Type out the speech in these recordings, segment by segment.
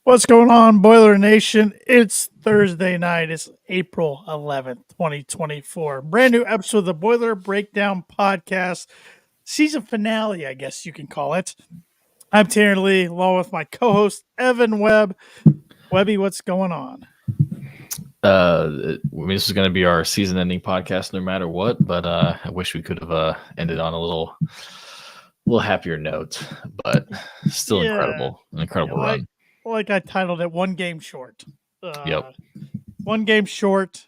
What's going on, Boiler Nation? It's Thursday night. It's April 11th, 2024. Brand new episode of the Boiler Breakdown Podcast, season finale, I guess you can call it. I'm Tanner Lee, along with my co-host, Evan Webb. Webby, what's going on? This is going to be our season-ending podcast, no matter what. But I wish we could have ended on a little happier note. But still an incredible run. Like I titled it, "One Game Short." Yep. One game short.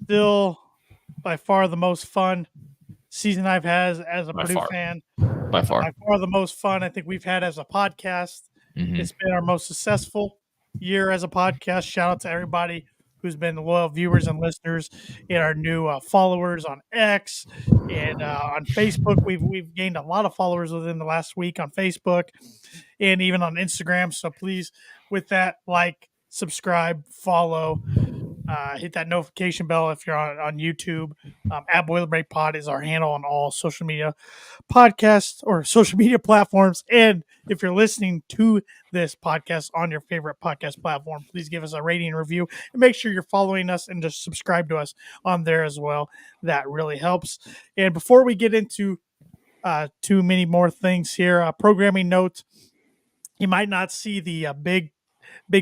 Still, by far the most fun season I've had as a Purdue fan. By far the most fun I think we've had as a podcast. Mm-hmm. It's been our most successful year as a podcast. Shout out to everybody who's been loyal viewers and listeners, and our new followers on X and on Facebook. We've gained a lot of followers within the last week on Facebook and even on Instagram. So please, with that, like, subscribe, follow. Hit that notification bell if you're on YouTube. At Boilerbrake Pod is our handle on all social media podcasts or social media platforms. And if you're listening to this podcast on your favorite podcast platform, please give us a rating and review. And make sure you're following us and just subscribe to us on there as well. That really helps. And before we get into too many more things here, programming note, you might not see the big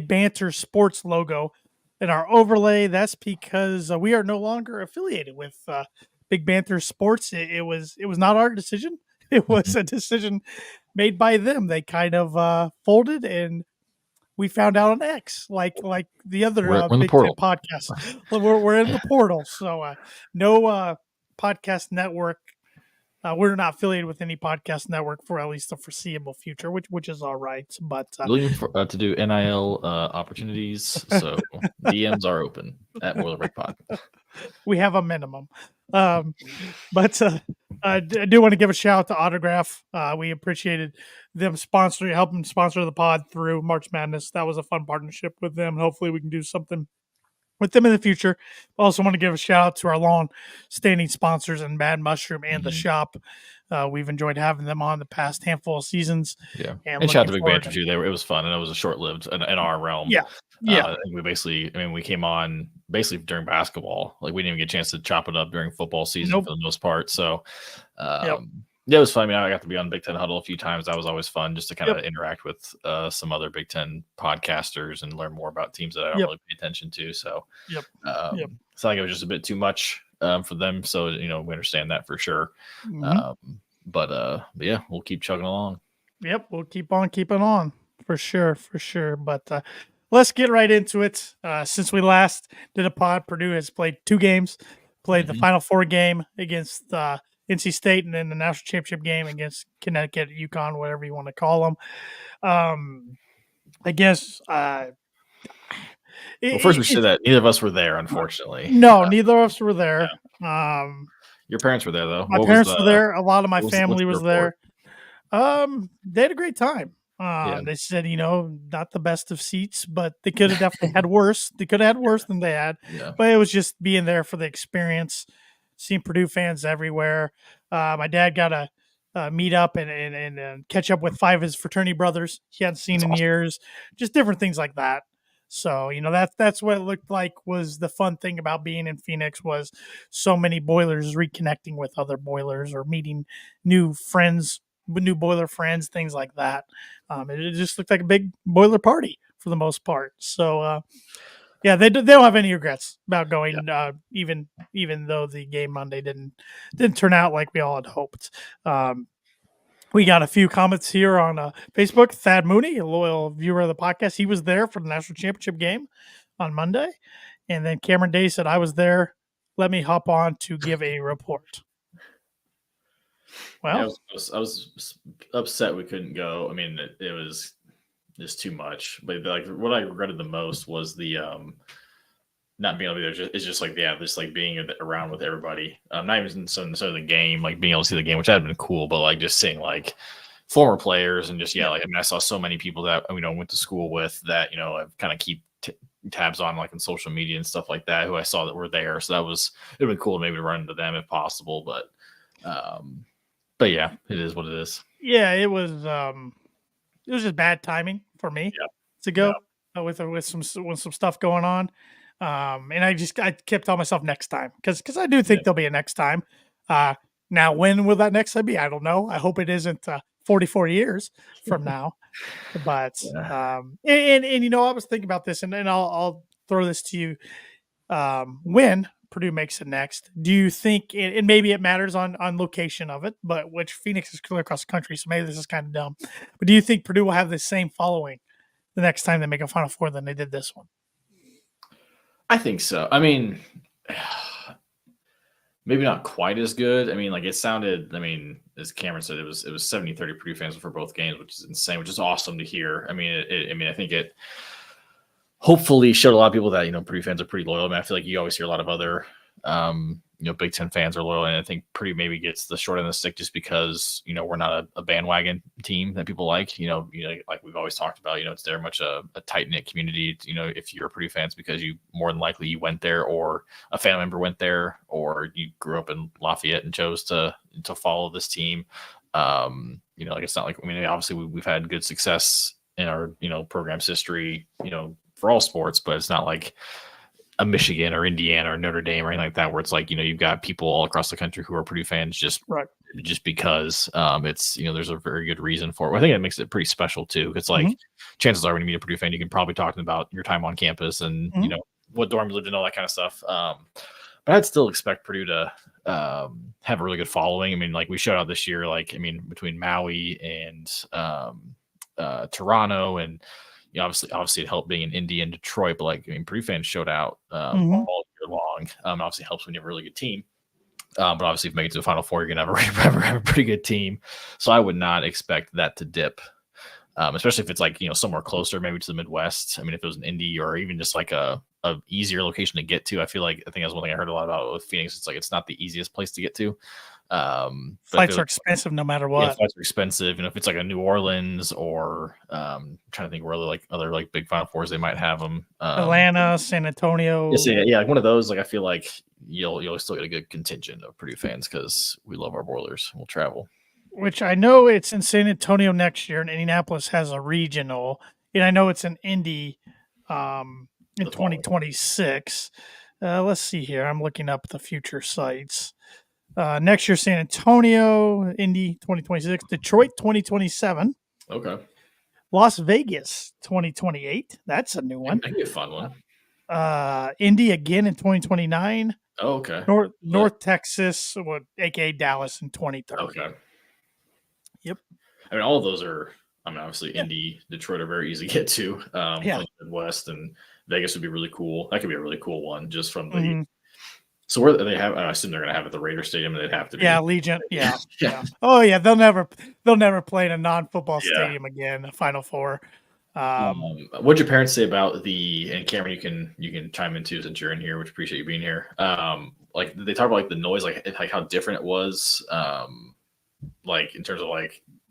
banter sports logo in our overlay. That's because we are no longer affiliated with Big Banter Sports. It was not our decision. It was a decision made by them. They kind of folded, and we found out on X, like the other Big Ten podcasts. We're in the portal, so no podcast network. We're not affiliated with any podcast network for at least the foreseeable future, which is all right. But looking to do NIL opportunities, so DMs are open at Boilerbrake Pod. We have a minimum, but I do want to give a shout out to Autograph. We appreciated them helping sponsor the pod through March Madness. That was a fun partnership with them. Hopefully, we can do something with them in the future. Also want to give a shout out to our long-standing sponsors and Mad Mushroom and the shop. We've enjoyed having them on the past handful of seasons. Yeah, and shout out to Big Banter too. It was fun, and it was a short-lived in our realm. Yeah. We came on basically during basketball. Like, we didn't even get a chance to chop it up during football season for the most part. So, yeah, it was fun. I mean, I got to be on Big Ten Huddle a few times. That was always fun, just to kind of interact with some other Big Ten podcasters and learn more about teams that I don't really pay attention to. So, it's like it was just a bit too much for them. So, we understand that for sure. But yeah, we'll keep chugging along. Yep, we'll keep on keeping on for sure. But let's get right into it. Since we last did a pod, Purdue has played 2 games. Played the Final Four game against NC State, and then the national championship game against Connecticut, UConn, whatever you want to call them. I guess. First we should say that neither of us were there, unfortunately. No, neither of us were there. Yeah. Your parents were there, though. My parents were there. A lot of my family was there. They had a great time. They said, not the best of seats, but they could have definitely had worse. They could have had worse than they had. Yeah. But it was just being there for the experience, seeing Purdue fans everywhere. My dad got to meet up and catch up with 5 of his fraternity brothers he hadn't seen in years, just different things like that. So, that's what it looked like was the fun thing about being in Phoenix, was so many Boilers reconnecting with other Boilers or meeting new friends, new Boiler friends, things like that. It just looked like a big Boiler party for the most part. So, they don't have any regrets about going, even though the game Monday didn't turn out like we all had hoped. We got a few comments here on Facebook. Thad Mooney, a loyal viewer of the podcast, he was there for the national championship game on Monday. And then Cameron Day said, I was there. Let me hop on to give a report. Well, I was upset we couldn't go. I mean, it was just too much. But like, what I regretted the most was the not being able to be there. It's just like, just like being around with everybody. Not even necessarily the game, like being able to see the game, which had been cool, but like just seeing like former players and just I saw so many people that went to school with that I've kind of keep tabs on, like, in social media and stuff like that, who I saw that were there. So it'd been cool to maybe run into them if possible, but yeah, it is what it is. Yeah, it was just bad timing for me. to go with some stuff going on. And I kept telling myself next time because I do think there'll be a next time. Now, when will that next time be? I don't know. I hope it isn't 44 years from now. But and I was thinking about this, and I'll throw this to you. When Purdue makes it next, do you think? And maybe it matters on location of it, but which Phoenix is clear across the country, so maybe this is kind of dumb. But do you think Purdue will have the same following the next time they make a Final Four than they did this one? I think so. I mean, maybe not quite as good. I mean, like it sounded, I mean, as Cameron said, it was 70-30 Purdue fans for both games, which is insane, which is awesome to hear. I mean, I think it hopefully showed a lot of people that, Purdue fans are pretty loyal. I mean, I feel like you always hear a lot of other, Big Ten fans are loyal, and I think Purdue maybe gets the short end of the stick just because, we're not a bandwagon team that people like, like we've always talked about, it's very much a tight knit community. If you're a Purdue fans because you more than likely you went there or a family member went there or you grew up in Lafayette and chose to follow this team. Like it's not like, I mean, obviously we've had good success in our, program's history, for all sports, but it's not like a Michigan or Indiana or Notre Dame or anything like that, where it's like, you've got people all across the country who are Purdue fans just because it's, there's a very good reason for it. I think it makes it pretty special too. It's like chances are when you meet a Purdue fan, you can probably talk to them about your time on campus and, what dorm you lived in, all that kind of stuff. But I'd still expect Purdue to have a really good following. I mean, like we showed out this year, between Maui and Toronto and, obviously it helped being in Indy and Detroit, but Purdue fans showed out all year long. Obviously helps when you have a really good team. But obviously if you make it to the Final Four, you're going to have a pretty good team. So I would not expect that to dip, especially if it's somewhere closer, maybe to the Midwest. I mean, if it was an Indy or even just like a easier location to get to, I think that's one thing I heard a lot about with Phoenix. It's it's not the easiest place to get to. Flights are expensive no matter what. Yeah, flights are expensive. If it's like a New Orleans or trying to think where other big Final Fours they might have them. Atlanta, San Antonio. Yeah, like one of those. I feel like you'll still get a good contingent of Purdue fans because we love our Boilers. We'll travel. Which I know it's in San Antonio next year, and Indianapolis has a regional, and I know it's in Indy in 2026. Let's see here. I'm looking up the future sites. Next year, San Antonio, Indy 2026, Detroit 2027. Okay. Las Vegas 2028. That's a new one. That'd be a fun one. Indy again in 2029. Oh, okay. North Texas, aka Dallas in 2030. Okay. Yep. I mean, all of those are. I mean, obviously, Indy, Detroit are very easy to get to. From the Midwest, and Vegas would be really cool. That could be a really cool one, just from the. So where they have, I assume they're going to have at the Raider Stadium. They'd have to be. Yeah, Allegiant. Yeah. Oh yeah, they'll never play in a non-football stadium again. Final Four. What'd your parents say about and Cameron, you can chime in too since you're in here, which appreciate you being here. Did they talk about the noise, like how different it was, in terms of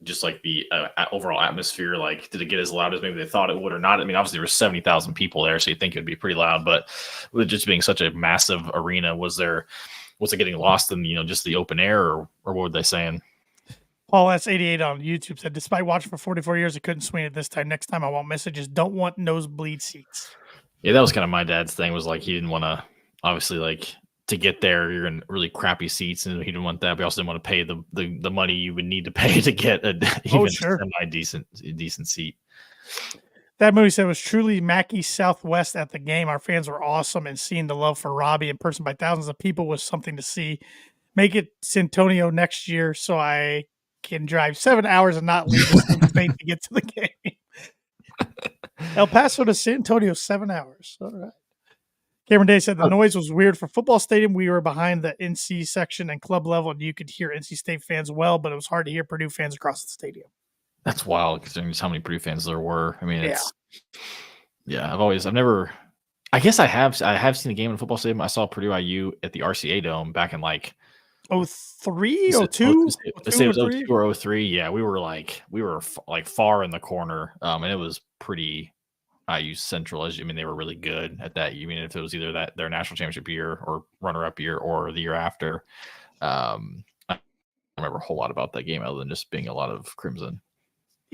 just the overall atmosphere. Did it get as loud as maybe they thought it would or not? I mean, obviously there were 70,000 people there, so you'd think it would be pretty loud, but with just being such a massive arena, was it getting lost in, just the open air or what were they saying? Paul S88 on YouTube said, despite watching for 44 years, I couldn't swing it this time. Next time I won't miss it. Just don't want nosebleed seats. Yeah, that was kind of my dad's thing, was he didn't want to, obviously to get there, you're in really crappy seats, and he didn't want that. But he also didn't want to pay the money you would need to pay to get a decent seat. That movie said it was truly Mackey Southwest at the game. Our fans were awesome, and seeing the love for Robbie in person by thousands of people was something to see. Make it San Antonio next year so I can drive 7 hours and not leave the state to get to the game. El Paso to San Antonio, 7 hours. All right. Cameron Day said the noise was weird for football stadium. We were behind the NC section and club level, and you could hear NC State fans well, but it was hard to hear Purdue fans across the stadium. That's wild, considering just how many Purdue fans there were. I mean, I guess I have seen a game in a football stadium. I saw Purdue IU at the RCA Dome back in 03, 02? It was 02 or 03. Yeah, we were far in the corner, and it was pretty IU Central. They were really good at that. You mean if it was either their national championship year or runner-up year or the year after. I don't remember a whole lot about that game other than just being a lot of crimson.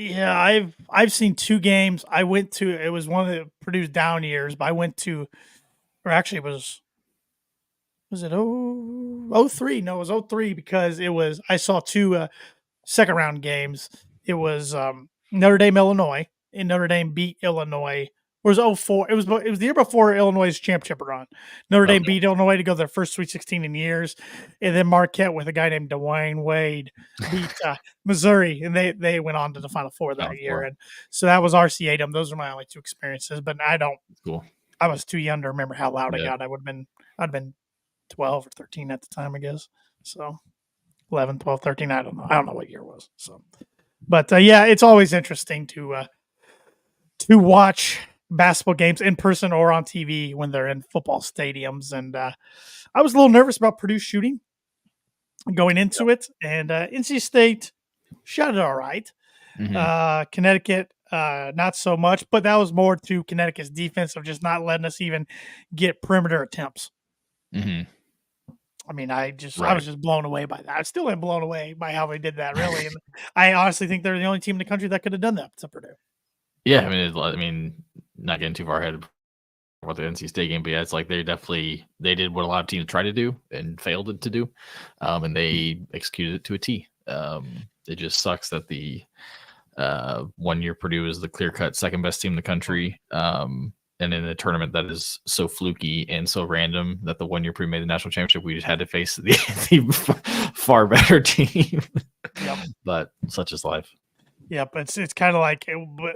Yeah, I've seen 2 games. I went to it was one of the Purdue's down years, but I went to or actually it was it oh 03? No, it was 03 because it was I saw 2 second round games. It was Notre Dame, Illinois, and Notre Dame beat Illinois. Or it was 04. It was the year before Illinois' championship run. Notre Dame Okay. beat Illinois to go to their first Sweet 16 in years, and then Marquette with a guy named Dwayne Wade beat Missouri, and they went on to the Final Four Final that year. Four. And so that was RC8. Those are my only 2 experiences. But Cool. I was too young to remember how loud it Yeah. got. I'd been 12 or 13 at the time, I guess. So 11, 12, 13. I don't know. I don't know what year it was. So, but yeah, it's always interesting to watch basketball games in person or on TV when they're in football stadiums. And I was a little nervous about Purdue shooting going into it, and NC State shot it all right. Connecticut, not so much, but that was more to Connecticut's defense of just not letting us even get perimeter attempts. I mean, I was just blown away by that. I still am blown away by how they did that, really. And I honestly think they're the only team in the country that could have done that to Purdue. Yeah, I mean, not getting too far ahead about the NC State game, but yeah, it's like they did what a lot of teams try to do and failed to do, and they executed it to a T. It just sucks that the 1 year Purdue is the clear-cut second best team in the country, and in a tournament that is so fluky and so random that the 1 year Purdue made the national championship, we just had to face the far better team. Yep. But such is life. Yep, it's kind of like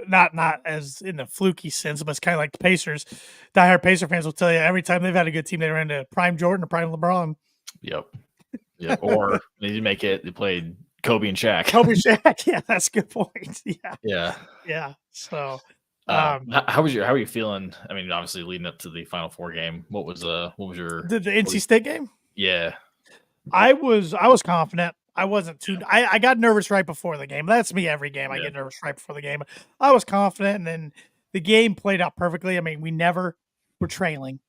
not as in the fluky sense, but it's kind of like the Pacers. Diehard Pacer fans will tell you every time they've had a good team, they ran into prime Jordan or prime LeBron. Yep. Or they didn't make it. They played Kobe and Shaq. Shaq. Yeah, that's a good point. Yeah. So, how are you feeling? I mean, obviously leading up to the Final Four game, what was your the NC State game? Yeah, I was confident. I wasn't too. I got nervous right before the game. That's me every game. I get nervous right before the game. I was confident, and then the game played out perfectly. I mean, we never were trailing.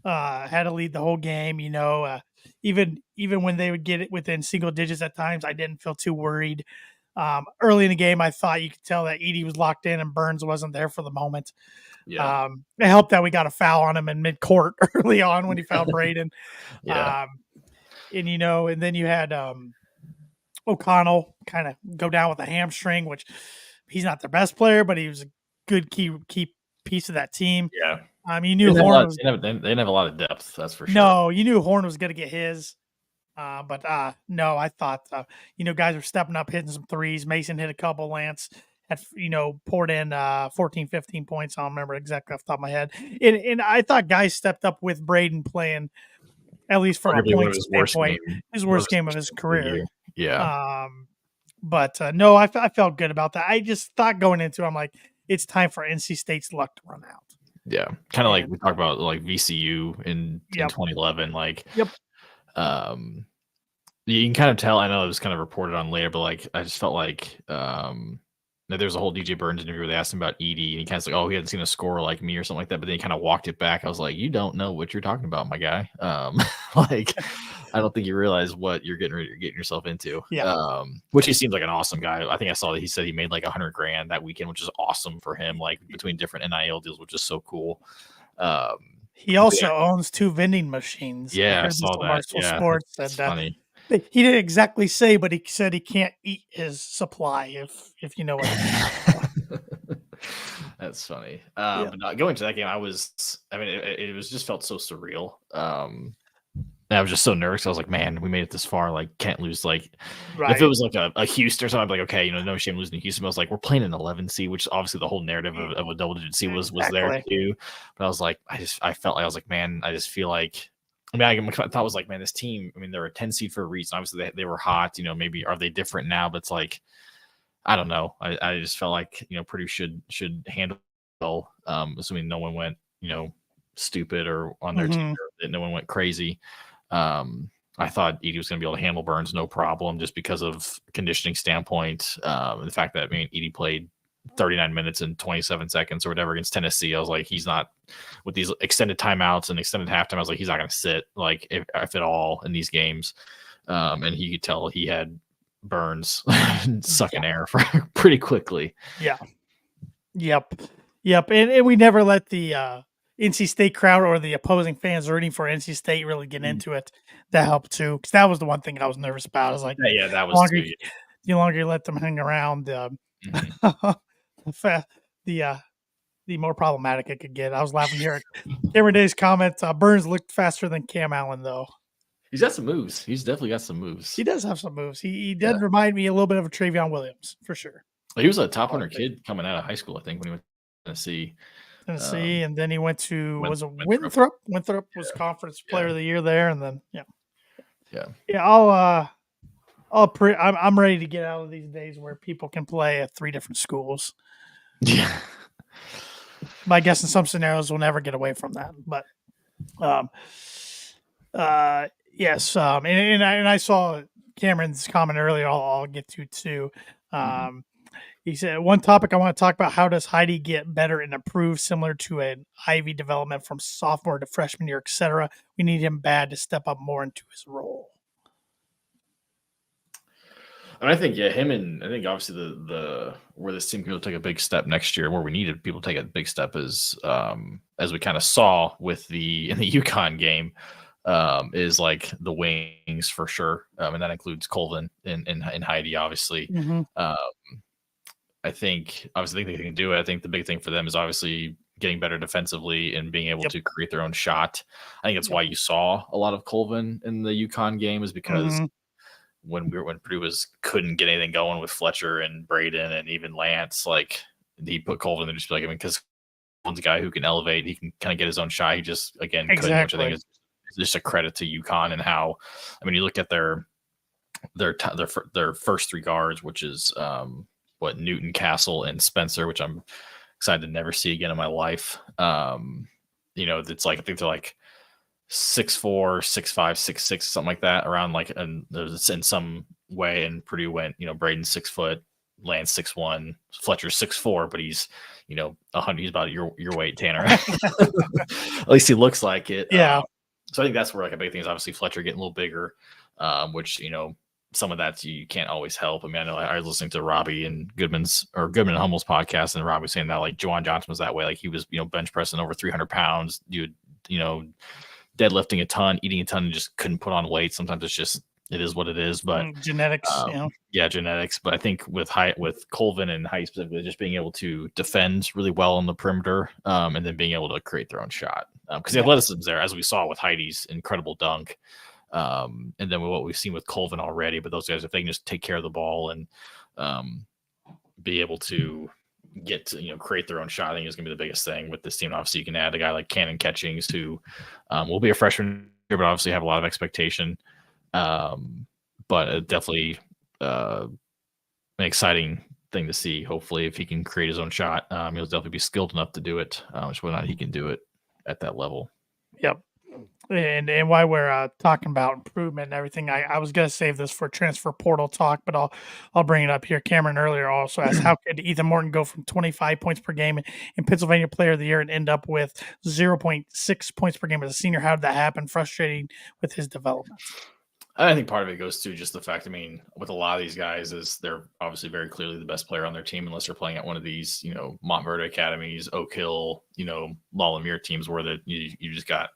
Had to lead the whole game. Even when they would get it within single digits at times, I didn't feel too worried. Early in the game, I thought you could tell that Edey was locked in and Burns wasn't there for the moment. Yeah. It helped that we got a foul on him in mid-court early on when he fouled Braden. Yeah. And then you had O'Connell kind of go down with a hamstring, which he's not their best player, but he was a good key piece of that team. Yeah. You knew Horn was, they didn't have a lot of depth, that's for sure. No, you knew Horn was going to get his. But no, I thought, guys were stepping up, hitting some threes. Mason hit a couple. Lance had, poured in 14, 15 points. I don't remember exactly off the top of my head. And I thought guys stepped up with Braden playing, at least from a point standpoint, his worst game of his career. Yeah. But no, I felt good about that. I just thought going into it, I'm like, it's time for NC State's luck to run out. Yeah. Kind of like we talked about like VCU in 2011. Like, you can kind of tell, I know it was kind of reported on later, but like, I just felt like, there's a whole DJ Burns interview where they asked him about Edey, and he kind of like, oh, he hadn't seen a score like me or something like that, but then he kind of walked it back. I was like, you don't know what you're talking about, my guy. Like, I don't think you realize what you're getting yourself into. Yeah. Which he seems like an awesome guy. I think I saw that he said he made like $100,000 that weekend, which is awesome for him, like between different NIL deals, which is so cool. He also owns 2 vending machines. Yeah, I saw that. Yeah, Sports, that's funny. He didn't exactly say, but he said he can't eat his supply, if you know what I mean. That's funny. But not going to that game, it was just felt so surreal. And I was just so nervous. I was like, man, we made it this far. Like, can't lose. Like, if it was like a Houston or something, I'd be like, okay, no shame losing to Houston. But I was like, we're playing an 11 seed, which obviously the whole narrative of a double-digit seed was there too. But I was like, I felt like I was like, man, I just feel like, I thought it was like, man, this team, they're a 10 seed for a reason. Obviously, they were hot. Maybe are they different now? But it's like, I don't know. I just felt like Purdue should handle, assuming no one went stupid or on their team, or that no one went crazy. I thought Edey was going to be able to handle Burns no problem, just because of conditioning standpoint. And the fact that Edey played 39 minutes and 27 seconds or whatever against Tennessee. I was like, he's not, with these extended timeouts and extended halftime, I was like, he's not going to sit, like, if at all in these games. And he could tell he had Burns sucking air for pretty quickly. Yeah. Yep. And we never let the NC State crowd or the opposing fans rooting for NC State really get into it. That helped too, because that was the one thing I was nervous about. I was like, Yeah, that the was longer too. you, the longer you let them hang around, the more problematic it could get. I was laughing here at Cameron Day's comments. Burns looked faster than Cam Allen, though. He's got some moves. He's definitely got some moves. He does have some moves. He did remind me a little bit of a Travion Williams, for sure. He was a top 100 kid coming out of high school, I think, when he went to Tennessee. And then he went to Winthrop. Winthrop was conference player of the year there, and then I'm ready to get out of these days where people can play at 3 different schools. Yeah, but I guess in some scenarios we'll never get away from that. But yes, and I saw Cameron's comment earlier. I'll get to too. He said, one topic I want to talk about, how does Heidi get better and improve, similar to an Ivy development from sophomore to freshman year, etc. We need him bad to step up more into his role. And I think, him, and I think obviously the where this team can take a big step next year, where we needed people to take a big step is, as we kind of saw with in the UConn game, is like the wings for sure. And that includes Colvin and Heidi, obviously. I think obviously they can do it. I think the big thing for them is obviously getting better defensively and being able to create their own shot. I think that's why you saw a lot of Colvin in the UConn game, is because when Purdue couldn't get anything going with Fletcher and Braden and even Lance, like he put Colvin there just be like, because Colvin's a guy who can elevate, he can kind of get his own shot. He just couldn't, which I think is just a credit to UConn and how, you look at their first 3 guards, which is Newton, Castle, and Spencer, which I'm excited to never see again in my life. It's like, I think they're like 6'4", 6'5", 6'6", something like that, around like, and there's in some way. And Purdue went, Braden 6 foot, Lance 6'1", Fletcher 6'4", but he's 100. He's about your weight, Tanner. At least he looks like it. Yeah. So I think that's where like a big thing is obviously Fletcher getting a little bigger, which some of that you can't always help. I know I was listening to Robbie and Goodman and Hummel's podcast, and Robbie was saying that like Juwan Johnson was that way. Like he was, bench pressing over 300 pounds, deadlifting a ton, eating a ton, and just couldn't put on weight. Sometimes it is what it is, but genetics, genetics. But I think with Colvin and Height specifically, just being able to defend really well on the perimeter, and then being able to create their own shot. Because the athleticism's there, as we saw with Heidi's incredible dunk. And then what we've seen with Colvin already, but those guys, if they can just take care of the ball and be able to get to, create their own shot, I think is going to be the biggest thing with this team. Obviously, you can add a guy like Cannon Catchings, who will be a freshman here, but obviously have a lot of expectation. But definitely an exciting thing to see. Hopefully, if he can create his own shot, he'll definitely be skilled enough to do it, which whether or not he can do it at that level. Yep. And while we're talking about improvement and everything, I was going to save this for transfer portal talk, but I'll bring it up here. Cameron earlier also asked, how could Ethan Morton go from 25 points per game in Pennsylvania Player of the Year and end up with 0.6 points per game as a senior? How did that happen? Frustrating with his development. I think part of it goes to just the fact, with a lot of these guys, is they're obviously very clearly the best player on their team, unless they're playing at one of these, Montverde Academies, Oak Hill, La Lumiere teams where you just got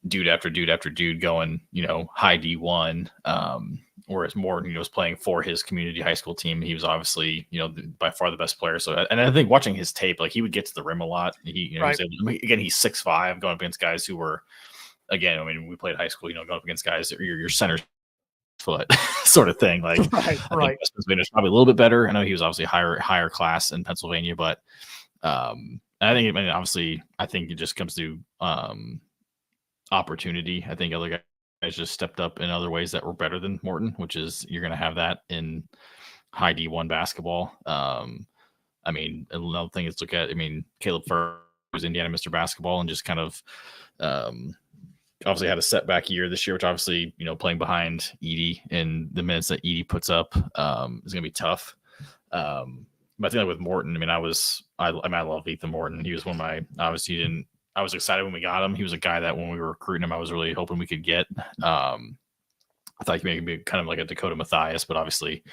dude after dude after dude going, high D1. Whereas Morton, was playing for his community high school team. He was obviously, by far the best player. So, and I think watching his tape, like he would get to the rim a lot. He's 6'5", going up against guys who were, again, we played high school, going up against guys that are your center foot sort of thing. Like, I think Pennsylvania's probably a little bit better. I know he was obviously higher class in Pennsylvania, but I think, obviously, I think it just comes to opportunity. I think other guys just stepped up in other ways that were better than Morton, which is you're going to have that in high D1 basketball. Another thing is look at, Caleb Furr was Indiana Mr. Basketball and just kind of obviously had a setback year this year, which obviously, playing behind Edie and the minutes that Edie puts up is going to be tough. But I think with Morton, I love Ethan Morton. He was one of my, obviously I was excited when we got him. He was a guy that when we were recruiting him, I was really hoping we could get. I I thought he could be kind of like a Dakota Mathias, but obviously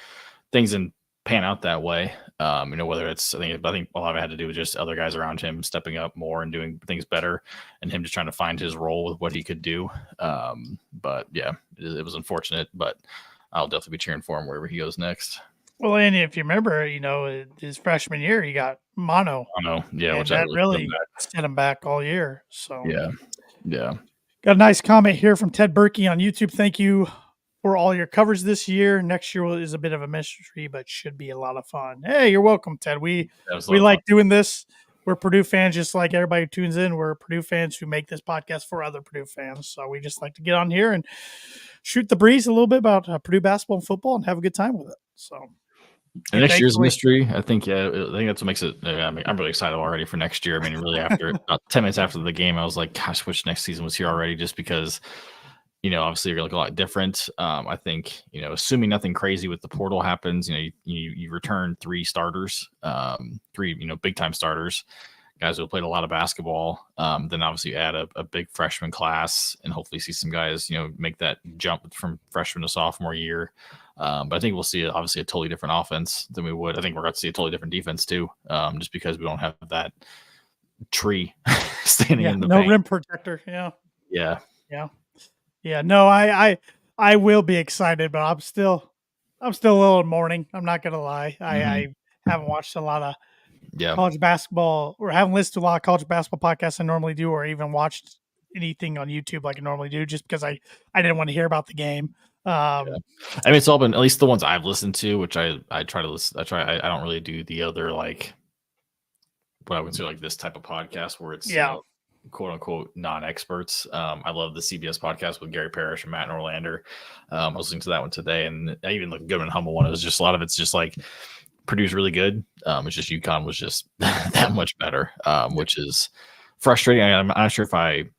things didn't pan out that way. Whether it's, I think a lot of it had to do with just other guys around him stepping up more and doing things better, and him just trying to find his role with what he could do. But yeah, it was unfortunate, but I'll definitely be cheering for him wherever he goes next. Well, and if you remember, his freshman year, he got mono. Yeah, and that really set him back all year. So yeah. Got a nice comment here from Ted Berkey on YouTube. Thank you for all your coverage this year. Next year is a bit of a mystery, but should be a lot of fun. Hey, you're welcome, Ted. We like doing this. We're Purdue fans, just like everybody who tunes in. We're Purdue fans who make this podcast for other Purdue fans. So we just like to get on here and shoot the breeze a little bit about Purdue basketball and football and have a good time with it. So and next year's mystery, I think that's what makes it. I'm really excited already for next year. I mean, really, after about 10 minutes after the game, I was like, "Gosh, wish next season was here already." Just because, obviously you're going to look a lot different. I think, assuming nothing crazy with the portal happens, you return 3 starters, 3 big time starters, guys who have played a lot of basketball. Then obviously you add a big freshman class, and hopefully see some guys, make that jump from freshman to sophomore year. But I think we'll see obviously a totally different offense than we would. I think we're going to see a totally different defense too, just because we don't have that tree standing in the no paint. rim protector. Yeah. No, I will be excited, but I'm still a little in mourning. I'm not going to lie. I haven't watched a lot of college basketball, or haven't listened to a lot of college basketball podcasts I normally do, or even watched anything on YouTube like I normally do, just because I didn't want to hear about the game. I mean, it's all been, at least the ones I've listened to, which I try to listen. I don't really do the other, like, what I would say, like this type of podcast where it's quote unquote non-experts. I love the CBS podcast with Gary Parrish and Matt Norlander. I was listening to that one today, and I even looked good and humble one. It was just a lot of it's just like Purdue's really good. It's just UConn was just that much better, which is frustrating. I'm not sure if like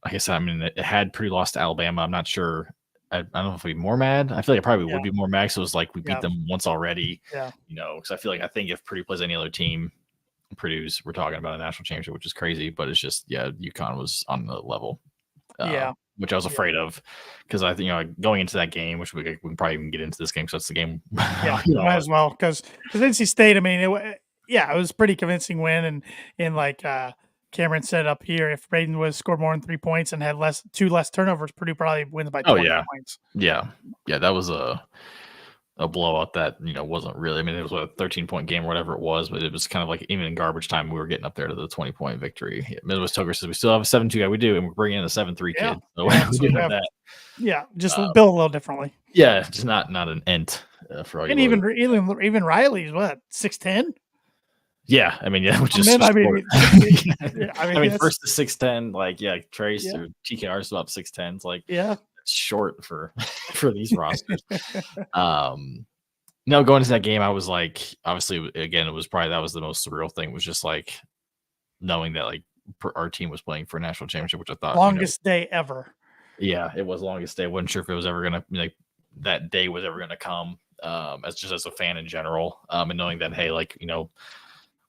I said, I mean, it had Purdue lost to Alabama. I'm not sure. I don't know if I'd be more mad. I feel like I probably would be more mad. So it was like we beat them once already. Because I think if Purdue plays any other team, Purdue's, we're talking about a national championship, which is crazy. But it's just UConn was on the level. Which I was afraid of, because I think going into that game, which we can probably even get into this game, so that's the game. Might as well, because NC State. I mean, it was a pretty convincing win, and like Cameron said up here, if Braden was scored more than 3 points and had 2 less turnovers, Purdue probably wins by 20 points. Yeah, that was a blowout that wasn't really. I mean, it was a 13-point game or whatever it was, but it was kind of like even in garbage time we were getting up there to the 20-point victory. Midwest Toker says we still have a 7-2 guy. We do, and we're bringing in a 7-3 kid. So we do have that. Yeah, just built a little differently. Yeah, just not an ent for all you. And even Riley's what, 6'10"? Yeah, I mean, which is. I mean, first to 6'10", like Trace or TKR is about 6'10". It's like short for these rosters. No, going into that game, I was like, obviously, again, it was probably, that was the most surreal thing, was just like knowing that like our team was playing for a national championship, which I thought longest day ever. Yeah, it was the longest day. I wasn't sure if it was ever gonna that day was ever gonna come. As a fan in general, and knowing that, hey, like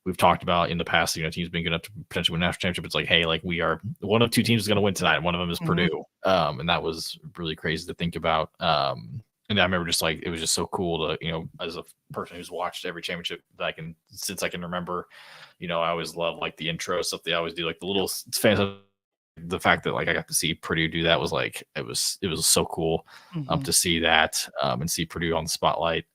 we've talked about in the past, teams being good enough to potentially win a national championship. It's like, hey, like we are one of 2 teams is going to win tonight. One of them is Purdue. And that was really crazy to think about. And I remember just like, it was just so cool to, as a person who's watched every championship that since I can remember, I always love like the intro stuff they always do, like the little fans. The fact that like I got to see Purdue do that was like, it was so cool to see that and see Purdue on the spotlight.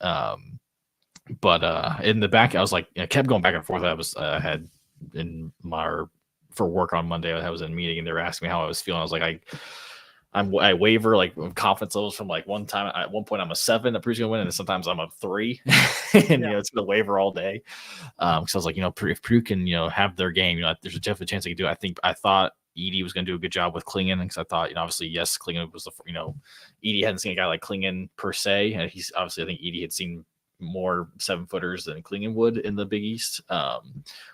But in the back, I was like, I kept going back and forth. I had in for work on Monday, I was in a meeting and they were asking me how I was feeling. I was like, I waver like confidence levels from like one time. At one point, I'm a 7 that Purdue's gonna win, and sometimes I'm a 3, and it's gonna waver all day. Because I was like, if Purdue can have their game, there's a definite chance they could do it. I thought Edey was going to do a good job with Klingon, because I thought, obviously, yes, Klingon was Edey hadn't seen a guy like Klingon per se, and he's obviously, I think Edey had seen more 7-footers than Klingon would in the Big East. I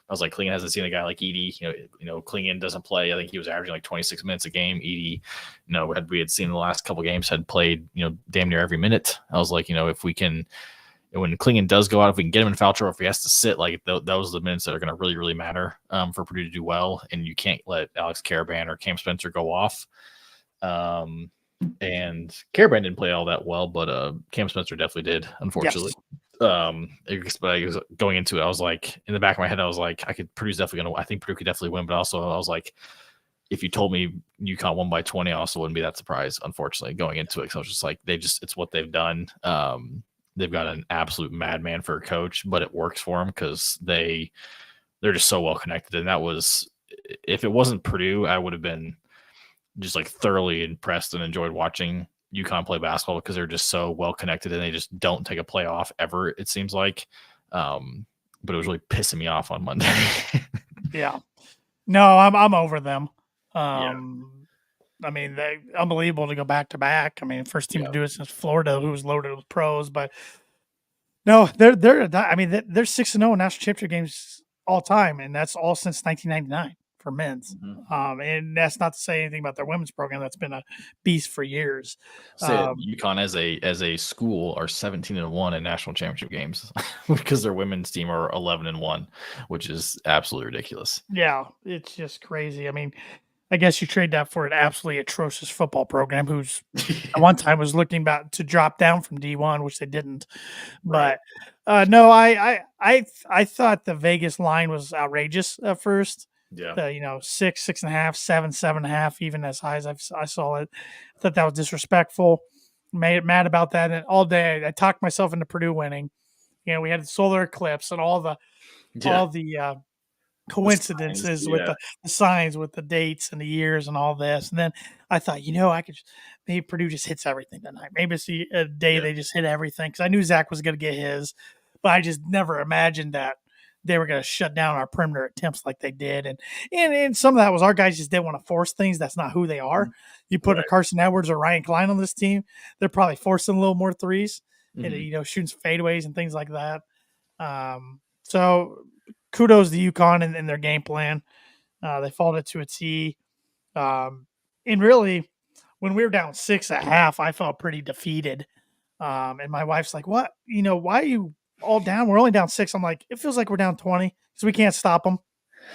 was like, Klingon hasn't seen a guy like Edey. Klingon doesn't play. I think he was averaging like 26 minutes a game. Edey, we had seen the last couple games, had played, damn near every minute. I was like, if we can, when Klingon does go out, if we can get him in foul trouble, if he has to sit, like those are the minutes that are going to really, really matter for Purdue to do well. And you can't let Alex Caravan or Cam Spencer go off. And Caravan didn't play all that well, but Cam Spencer definitely did, unfortunately. But going into it, I was like, in the back of my head, I was like, Purdue's definitely going to, I think Purdue could definitely win, but also I was like, if you told me UConn won by 20, I also wouldn't be that surprised, unfortunately, going into it. Because I was just like, it's what they've done. They've got an absolute madman for a coach, but it works for them because they're just so well connected. And that was, if it wasn't Purdue, I would have been just like thoroughly impressed and enjoyed watching UConn play basketball because they're just so well connected and they just don't take a play off ever, it seems like. But it was really pissing me off on Monday. Yeah. No, I'm over them. Yeah. I mean, they unbelievable to go back to back. I mean, first team to do it since Florida, who was loaded with pros. But no, they're 6-0 in national championship games all time, and that's all since 1999 for men's. Mm-hmm. And that's not to say anything about their women's program. That's been a beast for years. UConn as a school are 17-1 in national championship games because their women's team are 11-1, which is absolutely ridiculous. Yeah, it's just crazy. I mean, I guess you trade that for an absolutely atrocious football program who's at one time was looking about to drop down from D1, which they didn't. Right. But no, I thought the Vegas line was outrageous at first. Yeah. 6, 6.5, 7, 7.5, even as high as I saw it. I thought that was disrespectful. Made mad about that, and all day I talked myself into Purdue winning. We had the solar eclipse and all the coincidences with the signs, with the dates and the years and all this. And then I thought, I could maybe Purdue just hits everything that night. Maybe it's a day they just hit everything because I knew Zach was going to get his, but I just never imagined that they were going to shut down our perimeter attempts like they did. And some of that was our guys just didn't want to force things. That's not who they are. You put a Carson Edwards or Ryan Klein on this team, they're probably forcing a little more threes and, shooting some fadeaways and things like that. So kudos to UConn and their game plan. They followed it to a T. And really, when we were down 6.5, I felt pretty defeated. And my wife's like, "What? Why are you all down? We're only down 6." I'm like, "It feels like we're down 20 because we can't stop them."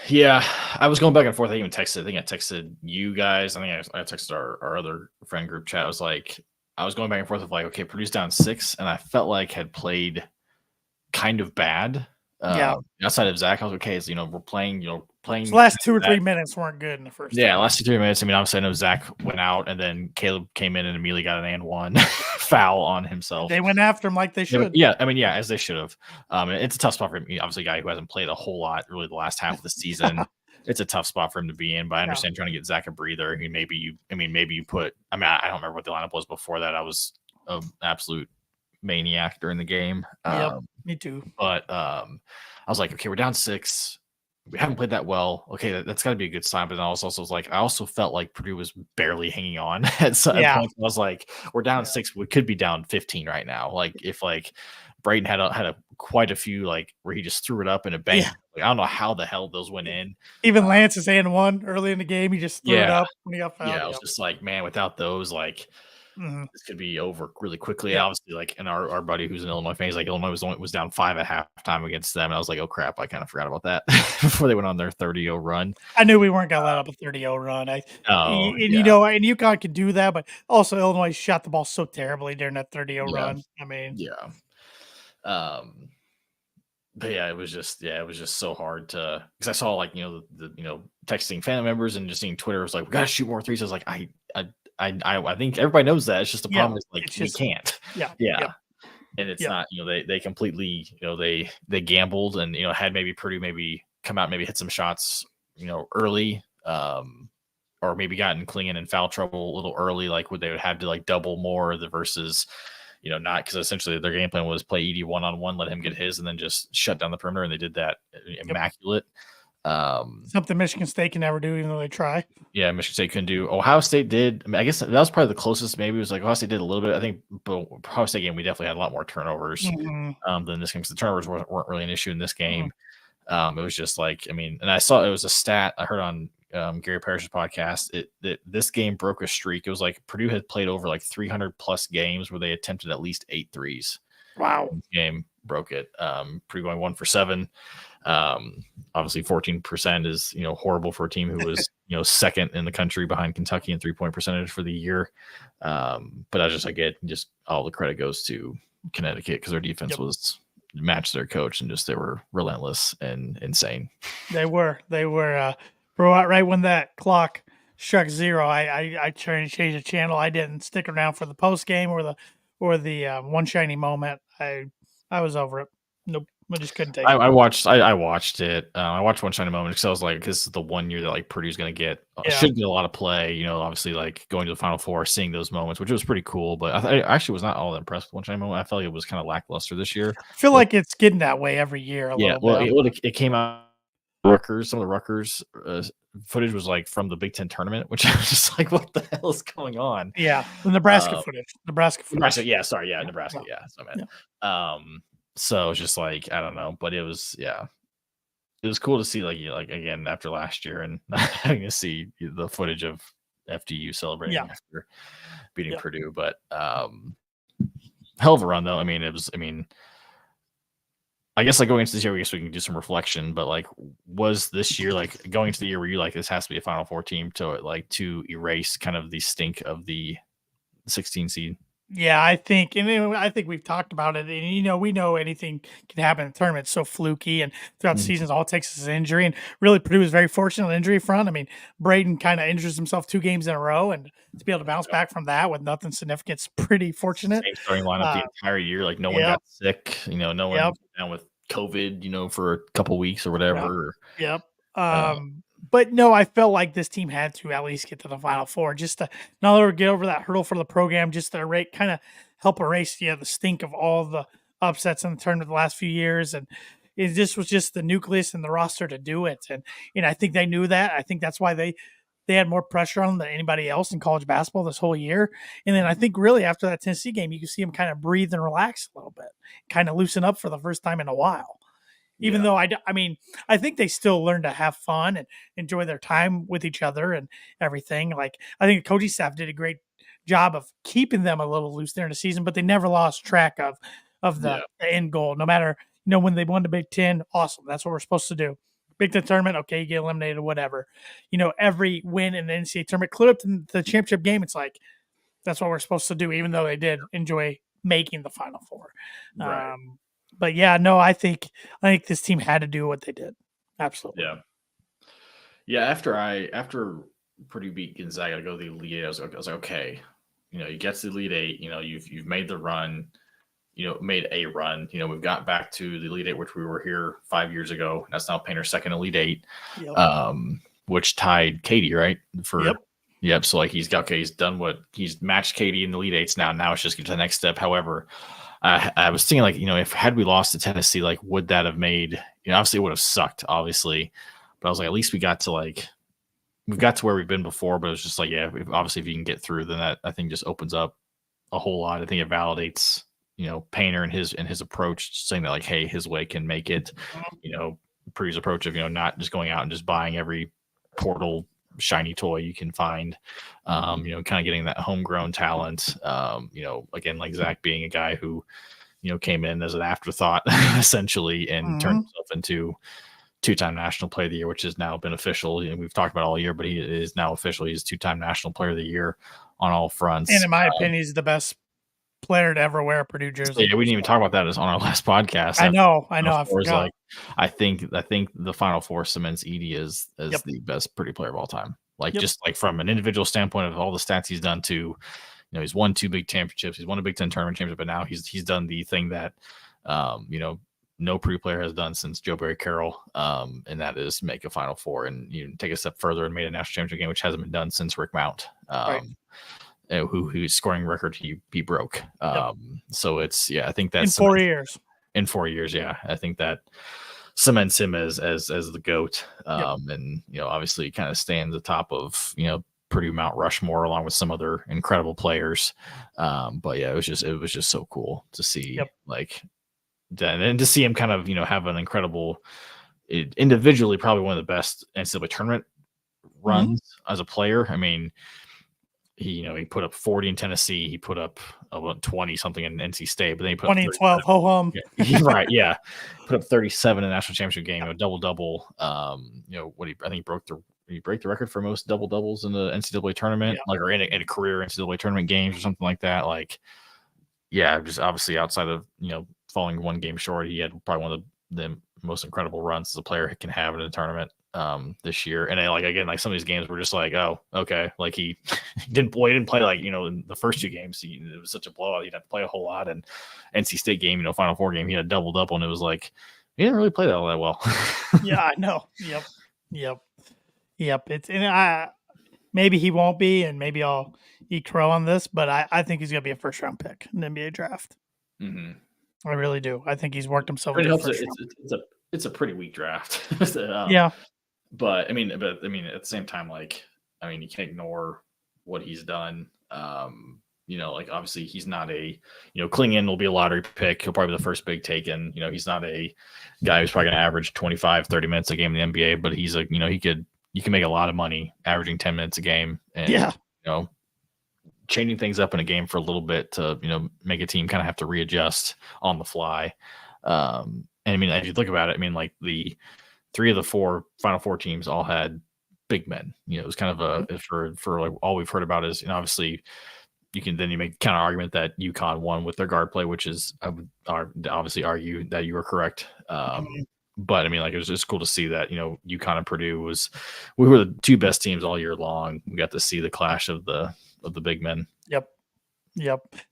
Yeah, I was going back and forth. I texted you guys. I think I texted our other friend group chat. I was going back and forth of like, okay, Purdue's down 6, and I felt like had played kind of bad. Outside of Zach, I was okay. So, we're playing. The last 2 or 3 minutes weren't good in the first. Yeah, last 2 or 3 minutes. I mean, obviously, I know Zach went out, and then Caleb came in and immediately got an and one foul on himself. They went after him like they should. Yeah, I mean, as they should have. It's a tough spot for him. Obviously, a guy who hasn't played a whole lot really the last half of the season. It's a tough spot for him to be in. But I understand trying to get Zach a breather. Maybe you put. I mean, I don't remember what the lineup was before that. I was an absolute maniac during the game. Me too. But I was like, okay, we're down 6. We haven't played that well. Okay, that's got to be a good sign. But I also felt like Purdue was barely hanging on at some point. I was like, we're down 6. We could be down 15 right now. Like if Brayton had quite a few where he just threw it up in a bank. I don't know how the hell those went in. Even Lance's and one early in the game, he just threw it up when he got fouled. Yeah, I was just like, man, without those, this could be over really quickly. Yeah. Obviously, and our buddy who's an Illinois fan, he's like, Illinois was down 5 at halftime against them. And I was like, oh crap, I kind of forgot about that before they went on their 30-0 run. I knew we weren't gonna let up a 30-0 run. And UConn could do that, but also Illinois shot the ball so terribly during that 30-0 run. I mean, but it was just so hard to, because I saw the texting family members and just seeing Twitter was like, we gotta shoot more threes. I was like, I think everybody knows that. It's just the problem is we can't. Yeah. And it's not, they completely, they gambled and, had maybe Purdue come out, maybe hit some shots, early, or maybe gotten Klingon in foul trouble a little early, would they would have to double more versus, not, because essentially their game plan was play Edey one-on-one, let him get his, and then just shut down the perimeter. And they did that immaculate. Something Michigan State can never do, even though they try. Yeah, Michigan State couldn't do. Ohio State did. I mean, I guess that was probably the closest. Maybe it was Ohio State did a little bit. I think, but Ohio State game we definitely had a lot more turnovers than this game, because the turnovers weren't really an issue in this game. It was just and I saw it was a stat I heard on Gary Parrish's podcast. That this game broke a streak. It was Purdue had played over 300 plus games where they attempted at least 8 threes. Wow. This game broke it. Purdue going 1 for 7. Obviously 14% is horrible for a team who was second in the country behind Kentucky in 3-point percentage for the year. But I get just all the credit goes to Connecticut because their defense was matched their coach and they were relentless and insane. They were right when that clock struck 0. I turned to change the channel. I didn't stick around for the post game or the one shiny moment. I was over it. Nope. I just couldn't take it. I watched it. I watched one shiny moment because I was like, this is the one year that Purdue's going to get should get a lot of play. Obviously going to the Final Four, seeing those moments, which was pretty cool. But I actually was not all that impressed with one shiny moment. I felt like it was kind of lackluster this year. I feel like it's getting that way every year. It came out. Rutgers, some of the Rutgers footage was from the Big Ten tournament, which I was just like, what the hell is going on? Yeah, the Nebraska footage. Nebraska. Yeah, sorry, yeah, Nebraska. Yeah, that's what I meant. Yeah. So it's just I don't know, but it was cool to see again after last year and having to see the footage of FDU celebrating after beating Purdue. But hell of a run though. I guess going into this year, I guess we can do some reflection. But was this year going into the year where you this has to be a Final Four team to erase kind of the stink of the 16 seed? Yeah, I think we've talked about it, and we know anything can happen in the tournament. It's so fluky, and throughout the seasons, all it takes is an injury. And really, Purdue was very fortunate on the injury front. Braden kind of injures himself 2 games in a row, and to be able to bounce back from that with nothing significant is pretty fortunate. Same starting lineup the entire year. No one got sick. No one went down with COVID. For a couple weeks or whatever. Yep. But no, I felt like this team had to at least get to the Final Four just to not only get over that hurdle for the program, just to kind of help erase the stink of all the upsets in the tournament the last few years. And this was just the nucleus and the roster to do it. And I think they knew that. I think that's why they had more pressure on them than anybody else in college basketball this whole year. And then I think really after that Tennessee game, you can see them kind of breathe and relax a little bit, kind of loosen up for the first time in a while. Even though I think they still learn to have fun and enjoy their time with each other and everything. I think the coaching staff did a great job of keeping them a little loose during the season, but they never lost track of the end goal. No matter, when they won the Big Ten, awesome. That's what we're supposed to do. Big Ten tournament, okay, you get eliminated, whatever. Every win in the NCAA tournament, clear up to the championship game, it's that's what we're supposed to do, even though they did enjoy making the Final Four. Right. But yeah, no, I think this team had to do what they did. Absolutely. Yeah. After Purdue beat Gonzaga to go to the Elite Eight, I was like, okay, you get to the Elite Eight, you've made the run, made a run. We've got back to the Elite Eight, which we were here 5 years ago. That's now Painter's second Elite Eight, which tied Katie, right? Yep. So he's done he's matched Katie in the Elite Eights now. Now it's just get to the next step. However, I was thinking if had we lost to Tennessee, would that have made, obviously it would have sucked, obviously, but I was at least we got to we've got to where we've been before, but it was just obviously if you can get through, then that I think just opens up a whole lot. I think it validates, Painter and his approach, saying that hey, his way can make it, Purdue's approach of, not just going out and just buying every portal shiny toy you can find, kind of getting that homegrown talent, again, Zach being a guy who, came in as an afterthought essentially and turned himself into 2-time National Player of the Year, which has now been official. We've talked about it all year, but he is now official. He's 2-time National Player of the Year on all fronts. And in my opinion, he's the best player to ever wear a Purdue jersey. Yeah, we didn't even talk about that on our last podcast. I know. I forgot. I think the Final Four cements Edey as the best Purdue player of all time. Just from an individual standpoint of all the stats he's done to, he's won 2 big championships. He's won a Big Ten tournament championship, but now he's done the thing that, no Purdue player has done since Joe Barry Carroll, and that is make a Final Four and take a step further and made a national championship game, which hasn't been done since Rick Mount, whose scoring record he broke. So it's I think that's in 4 years. In 4 years, I think that cements him as the GOAT, and obviously kind of stands atop of Purdue Mount Rushmore along with some other incredible players. But it was just so cool to see and to see him kind of have an incredible, individually probably one of the best NCAA tournament runs as a player. He put up 40 in Tennessee. He put up 20 something in NC State, but then he put 20 up and 12. Ho hum. Right, yeah. Put up 37 in the national championship game, a double. I think he broke the you break the record for most double doubles in the NCAA tournament, Yeah. like or in a career NCAA tournament games or something like that. Like, yeah, just obviously outside of falling one game short, he had probably one of the most incredible runs as a player can have in a tournament this year. And then, like again, like some of these games were just like, oh, okay, like he didn't play like in the first two games. It was such a blowout. He didn't have to play a whole lot. And NC State game, Final Four game, he had a double double, and it was like he didn't really play that all that well. Yeah, I know. Yep. It's maybe he won't be, and maybe I'll eat crow on this, but I think he's gonna be a first round pick in the NBA draft. Mm-hmm. I really do. I think he's worked himself. It's a pretty weak draft. Yeah, but I mean, at the same time, like you can't ignore what he's done. Like obviously he's not a Klingon will be a lottery pick. He'll probably be the first big taken. He's not a guy who's probably going to average 25, 30 minutes a game in the NBA, but he's you can make a lot of money averaging 10 minutes a game, and changing things up in a game for a little bit to make a team kind of have to readjust on the fly. And I mean, if you look about it, I mean, like the 3 of the 4 Final Four teams all had big men. It was kind of for like all we've heard about is obviously you make kind of argument that UConn won with their guard play, which is I would obviously argue that you were correct. But I mean, like it was just cool to see that UConn and Purdue we were the 2 best teams all year long. We got to see the clash of the big men. Yep.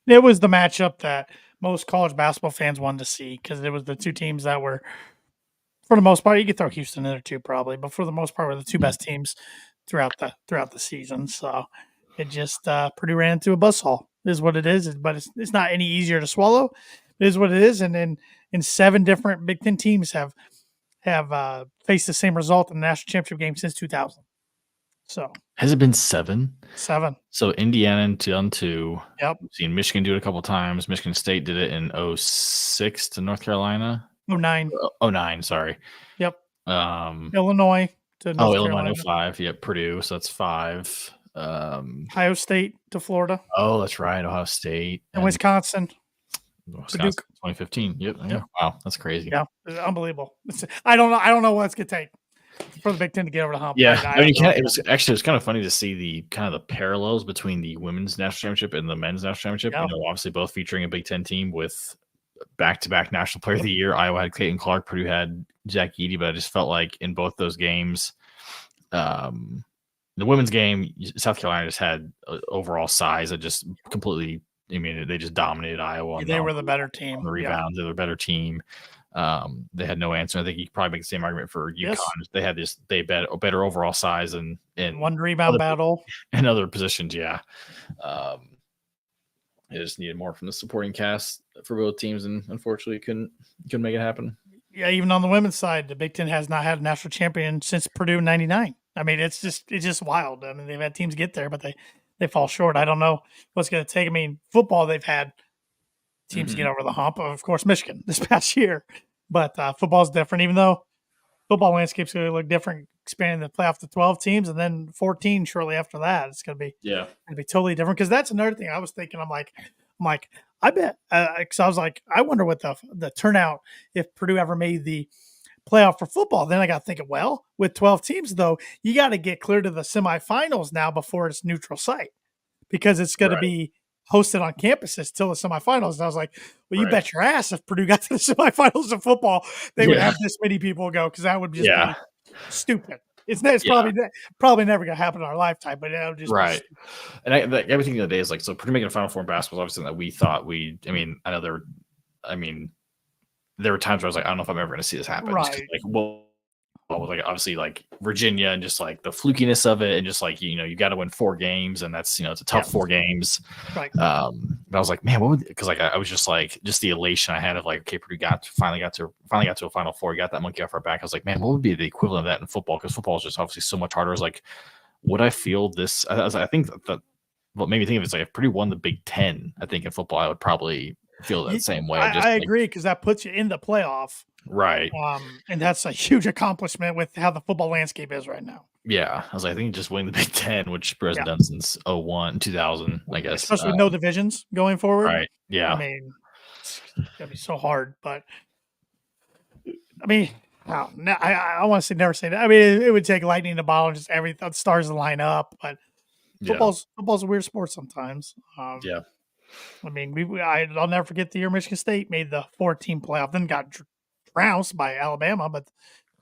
It was the matchup that most college basketball fans wanted to see because it was the 2 teams that were, for the most part, you could throw Houston in there too probably, but for the most part, were the 2 best teams throughout the season. So it just Purdue ran into a buzzsaw. Is what it is, but it's not any easier to swallow. It is what it is, and then 7 different Big Ten teams have faced the same result in the national championship game since 2000. So has it been 7? 7. So Indiana in 2002. Yep. We've seen Michigan do it a couple of times. Michigan State did it in 06 to North Carolina. 09. 09, sorry. Yep. Illinois to North Carolina. Illinois 05. Yep, Purdue. So that's 5. Ohio State to Florida. Oh, that's right. Ohio State. And Wisconsin. 2015. Yep. Wow, that's crazy. Yeah, it's unbelievable. I don't know what it's gonna take for the Big Ten to get over the hump. Yeah, I mean, it was kind of funny to see the kind of the parallels between the women's national championship and the men's national championship. Yeah. Obviously both featuring a Big Ten team with back-to-back National Player of the Year. Iowa had Clayton Clark, Purdue had Zach Edey, but I just felt like in both those games, the women's game, South Carolina just had overall size that just completely. I mean, they just dominated Iowa. They were the better team. On the rebounds, they were the better team. They had no answer. I think you could probably make the same argument for UConn. Yes. They had better overall size and one rebound battle and other positions. Yeah, they just needed more from the supporting cast for both teams, and unfortunately, couldn't make it happen. Yeah, even on the women's side, the Big Ten has not had a national champion since Purdue in '99. I mean, it's just wild. I mean, they've had teams get there, but they fall short. I don't know what's going to take. I mean, football, they've had teams get over the hump. Of course, Michigan this past year. But football's different, even though football landscape's going to look different, expanding the playoff to 12 teams and then 14 shortly after that. It's going to be totally different. Because that's another thing I was thinking. I'm like, I bet. Because I was like, I wonder what the turnout if Purdue ever made the playoff for football. Then I got thinking, well, with 12 teams, though, you got to get clear to the semifinals now before it's neutral site because it's going to be hosted on campuses till the semifinals. And I was like, well, you bet your ass if Purdue got to the semifinals of football, they would have this many people go because that would just be stupid. It's probably never going to happen in our lifetime, but it would just right. And everything the other day is like, so Purdue making a Final Four in basketball is obviously that we thought there were times where I was like, I don't know if I'm ever going to see this happen. Right. Like obviously like Virginia and just like the flukiness of it and just like you got to win 4 games and that's it's a tough 4 games. Right. But I was like, man, because like I was just like the elation I had of like, okay, Purdue finally got to a Final Four, got that monkey off our back. I was like, man, what would be the equivalent of that in football? Because football is just obviously so much harder. I was like, would I feel this? I think that what made me think of it is like if Purdue won the Big Ten, I think in football I would probably feel that same way. I agree because that puts you in the playoff. Right. And that's a huge accomplishment with how the football landscape is right now. Yeah. I was like, I think just winning the Big Ten, which Purdue hasn't done since 2000, I guess. Especially with no divisions going forward. Right. Yeah. I mean, it's going to be so hard. But, I mean, Oh, no, I want to say never say that. I mean, it would take lightning in a bottle and just everything stars to line up. But Yeah. football's a weird sport sometimes. Yeah. I mean, I'll never forget the year Michigan State made the 4-team playoff, then got trounced by Alabama, but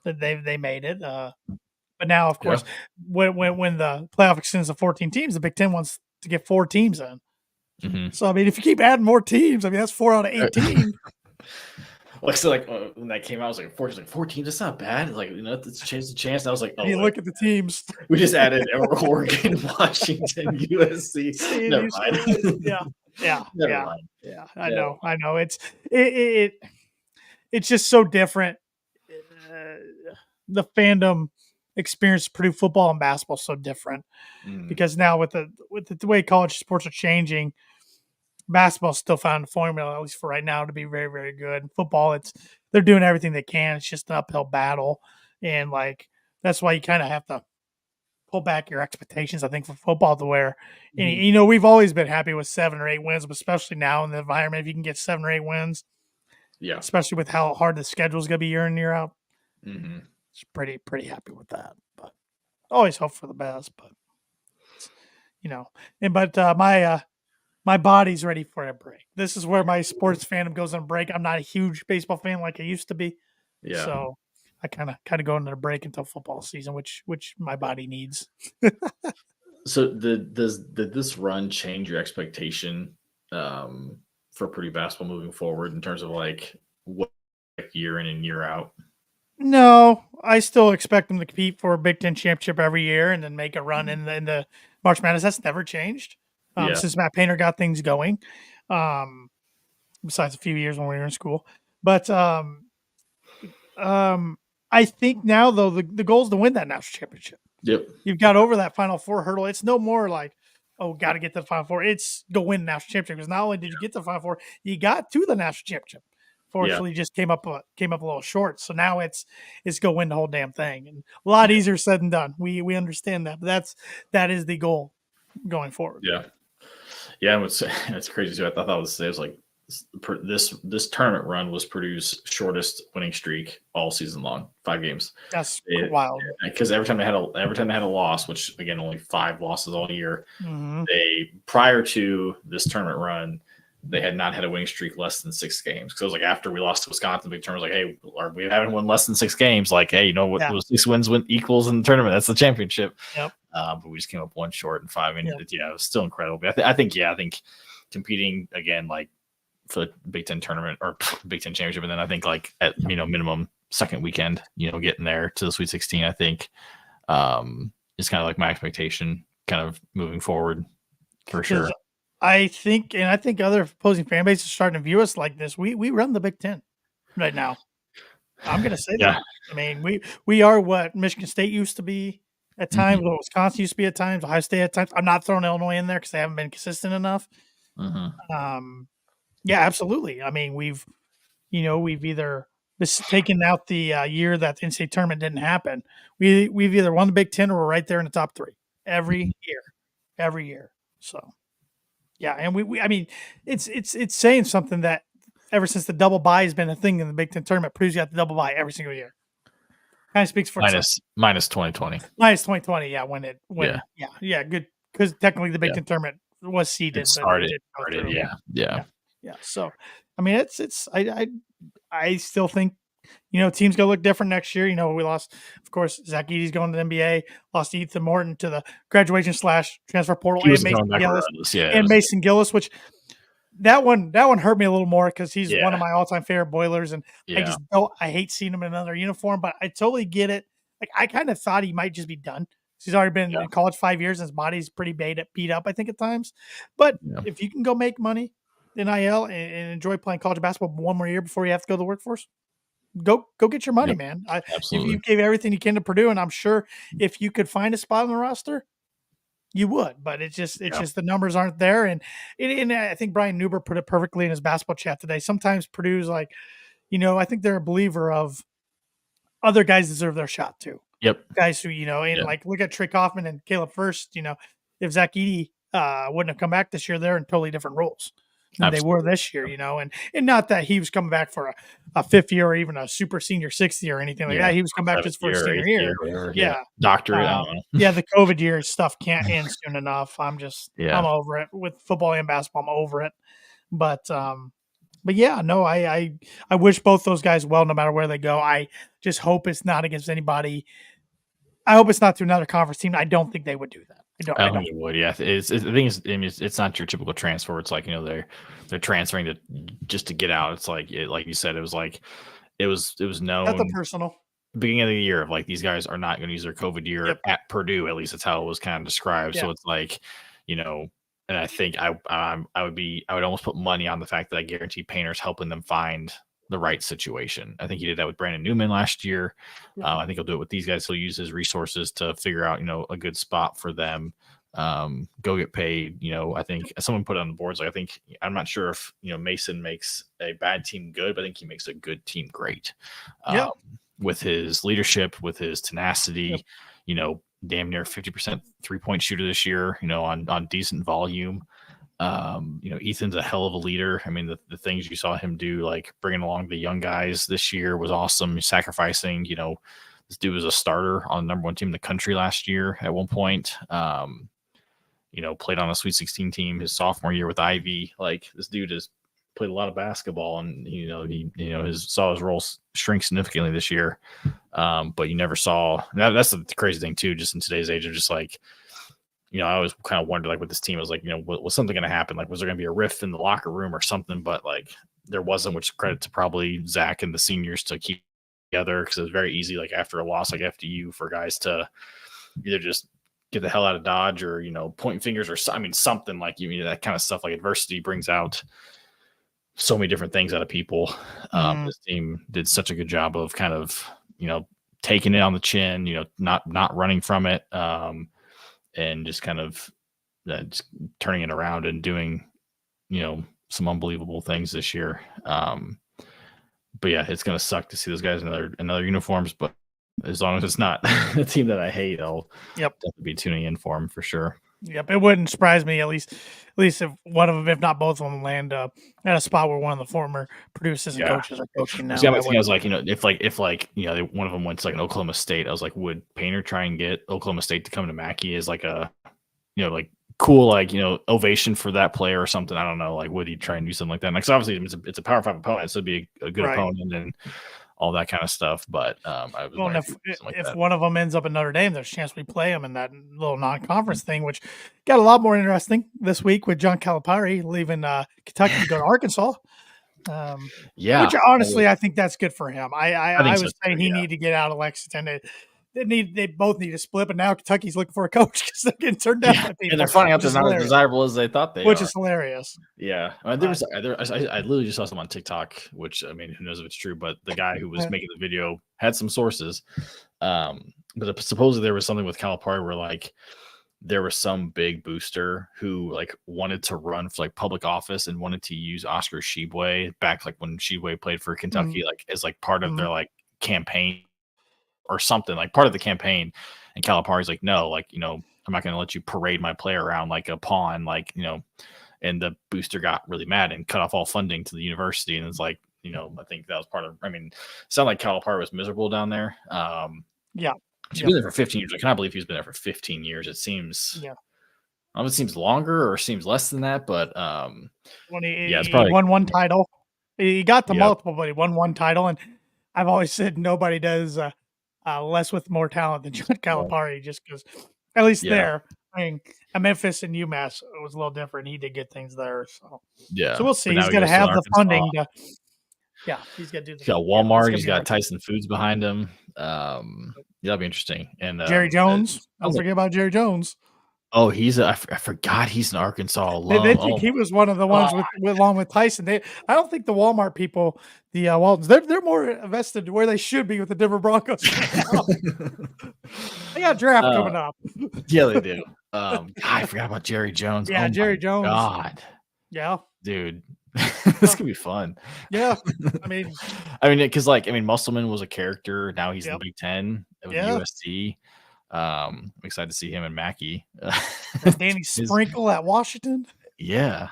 they made it. But now, of Yeah. course, when the playoff extends to 14 teams, the Big Ten wants to get 4 teams in. Mm-hmm. So I mean, if you keep adding more teams, I mean that's 4 out of 18. Like so, like when that came out, I was like, 14, like 14, that's not bad. Like, it's a chance. And I was like, And oh, you look at the teams. we just added Oregon, Washington, USC. See, Never UCLA. mind. Yeah. Never mind. I Never know. mind. It's just so different. The fandom experience of Purdue football and basketball is so different because now with the way college sports are changing, basketball still found the formula, at least for right now, to be very, very good. Football, they're doing everything they can. It's just an uphill battle, and like that's why you kind of have to pull back your expectations. I think for football to where, and we've always been happy with 7 or 8 wins, but especially now in the environment, if you can get 7 or 8 wins, Yeah. especially with how hard the schedule is going to be year in year out, Mm-hmm. it's pretty happy with that. But always hope for the best. But my body's ready for a break. This is where my sports fandom goes on a break. I'm not a huge baseball fan like I used to be. Yeah. So I kind of go into a break until football season, which my body needs. So did this run change your expectation for Purdue basketball moving forward in terms of like what year in and year out? No, I still expect them to compete for a Big Ten championship every year and then make a run in the March Madness. That's never changed since Matt Painter got things going. Besides a few years when we were in school, but I think now though the goal is to win that national championship. Yep. You've got over that Final Four hurdle. It's no more like, oh, got to get to the Final Four. It's go win the national championship because not only did you get to the Final Four, you got to the national championship. Fortunately, you just came up a little short. So now it's go win the whole damn thing, and a lot easier said than done. We understand that, but that is the goal going forward. Yeah, and it's crazy too. I thought it was like this tournament run was Purdue's shortest winning streak all season long, 5 games. That's wild. Because every time they had a loss, which again only 5 losses all year, mm-hmm. they prior to this tournament run, they had not had a winning streak less than 6 games. Because it was like after we lost to Wisconsin, the big tournament was like, hey, we haven't won less than 6 games. Like, hey, you know what? 6 wins equals in the tournament. That's the championship. Yep. But we just came up 1 short in 5. And it was still incredible. But I think competing again, like for the Big Ten tournament or Big Ten championship, and then I think like at minimum second weekend, getting there to the Sweet 16, I think is kind of like my expectation, kind of moving forward for sure. I think other opposing fan bases are starting to view us like this. We run the Big Ten right now. I'm going to say that. I mean, we are what Michigan State used to be at times, what Wisconsin used to be at times, Ohio State at times. I'm not throwing Illinois in there because they haven't been consistent enough. Yeah, absolutely. I mean, we've either taken out the year that the NCAA tournament didn't happen. We've either won the Big Ten or we're right there in the top 3 every year. So. Yeah, and we I mean, it's saying something that ever since the double bye has been a thing in the Big Ten tournament, Purdue's got the double bye every single year. Kind of speaks for itself. Minus 2020. Minus 2020, yeah, good because technically the Big Ten tournament was seeded. It started, yeah. So, I mean, I still think teams gonna look different next year. We lost, of course, Zach Edey's going to the NBA. Lost Ethan Morton to the graduation / transfer portal, and Mason Gillis, which that one hurt me a little more because he's one of my all-time favorite Boilers, and I hate seeing him in another uniform. But I totally get it. Like I kind of thought he might just be done. He's already been in college 5 years, and his body's pretty beat up, I think, at times. But if you can go make money in NIL and enjoy playing college basketball 1 more year before you have to go to the workforce, go get your money, man. You gave everything you can to Purdue, and I'm sure if you could find a spot on the roster, you would. But it's just the numbers aren't there. And I think Brian Newber put it perfectly in his basketball chat today. Sometimes Purdue's like, I think they're a believer of other guys deserve their shot too. Yep. Guys who like look at Trey Kaufman and Caleb First. If Zach Edey wouldn't have come back this year, they're in totally different roles. than they were this year, and not that he was coming back for a fifth year or even a super senior sixth year or anything like that. He was coming back just for a senior year. Yeah. Doctorate. I don't know. Yeah, the COVID year stuff can't end soon enough. I'm over it with football and basketball. I'm over it. But yeah, no, I wish both those guys well, no matter where they go. I just hope it's not against anybody. I hope it's not through another conference team. I don't think they would do that. I don't think it would. Yeah, the thing is, it's not your typical transfer. It's like they're transferring to just to get out. It's like like you said, it was known. Nothing personal. Beginning of the year of like these guys are not going to use their COVID year at Purdue. At least that's how it was kind of described. Yeah. So it's like and I think I would almost put money on the fact that I guarantee Painter's helping them find the right situation. I think he did that with Brandon Newman last year. I think he'll do it with these guys. He'll use his resources to figure out, a good spot for them. Go get paid. I think someone put it on the boards. Like, I'm not sure if, Mason makes a bad team good, but I think he makes a good team great. With his leadership, with his tenacity, damn near 50% 3-point shooter this year, on decent volume. Ethan's a hell of a leader. I mean, the things you saw him do, like bringing along the young guys this year, was awesome. Sacrificing, this dude was a starter on the number one team in the country last year at one point. Played on a Sweet 16 team his sophomore year with Ivy. Like, this dude has played a lot of basketball, and he saw his role shrink significantly this year. But you never saw that. That's the crazy thing too, just in today's age of just like, I always kind of wondered, like, what this team was like, was something going to happen? Like, was there going to be a rift in the locker room or something? But like, there wasn't, which credit to probably Zach and the seniors to keep together, because it was very easy, like after a loss like FDU, for guys to either just get the hell out of Dodge or, pointing fingers or something, like, that kind of stuff. Like, adversity brings out so many different things out of people. This team did such a good job of kind of, taking it on the chin, not running from it. And just kind of just turning it around and doing, some unbelievable things this year. But yeah, it's going to suck to see those guys in another uniforms. But as long as it's not a team that I hate, I'll definitely be tuning in for them for sure. Yep, it wouldn't surprise me, at least if one of them, if not both of them, land at a spot where one of the former Purdue assistant coaches are coaching now. I was like, if one of them went to like an Oklahoma State, I was like, would Painter try and get Oklahoma State to come to Mackey as like a, like cool, like, ovation for that player or something? I don't know. Like, would he try and do something like that? Like, so obviously it's a Power 5 opponent, so it'd be a good opponent and all that kind of stuff. But if one of them ends up at Notre Dame, there's a chance we play them in that little non-conference thing, which got a lot more interesting this week with John Calipari leaving Kentucky to go to Arkansas. Which honestly, I think that's good for him. I was saying he needed to get out of Lexington. They both need to split, but now Kentucky's looking for a coach because they're getting turned down by people. And they're finding out they're not as desirable as they thought they are. Which is hilarious. Yeah. I literally just saw something on TikTok, which, who knows if it's true, but the guy who was making the video had some sources. But supposedly there was something with Calipari where, like, there was some big booster who, like, wanted to run for, like, public office and wanted to use Oscar Tshiebwe back, like, when Tshiebwe played for Kentucky, like, as, like, part of their, like, campaign or something, like part of the campaign. And Calipari's like, no, like, I'm not going to let you parade my player around like a pawn, like, and the booster got really mad and cut off all funding to the university. And it's like, I think that was part of, it sounded like Calipari was miserable down there. He's been there for 15 years. I cannot believe he's been there for 15 years. It seems, it seems longer or seems less than that, but it's probably won one title. He got to multiple, but he won one title. And I've always said nobody does less with more talent than John Calipari, just because, at least there. Memphis and UMass was a little different. He did get things there, so we'll see. He's going to have the funding to. Yeah, he's got to do. He's got Walmart. He's got Tyson Foods behind him. That'll be interesting. And Jerry Jones. Don't forget about Jerry Jones. Oh, I forgot he's in Arkansas. They think he was one of the ones along with Tyson. I don't think the Walmart people, the Waltons, they're more invested where they should be with the Denver Broncos. They got a draft coming up. Yeah, they do. I forgot about Jerry Jones. Yeah, Jerry Jones. God. Yeah, dude, this could be fun. Yeah, because Musselman was a character. Now he's in the Big Ten with USC. I'm excited to see him and Mackey. Danny Sprinkle at Washington. Yeah.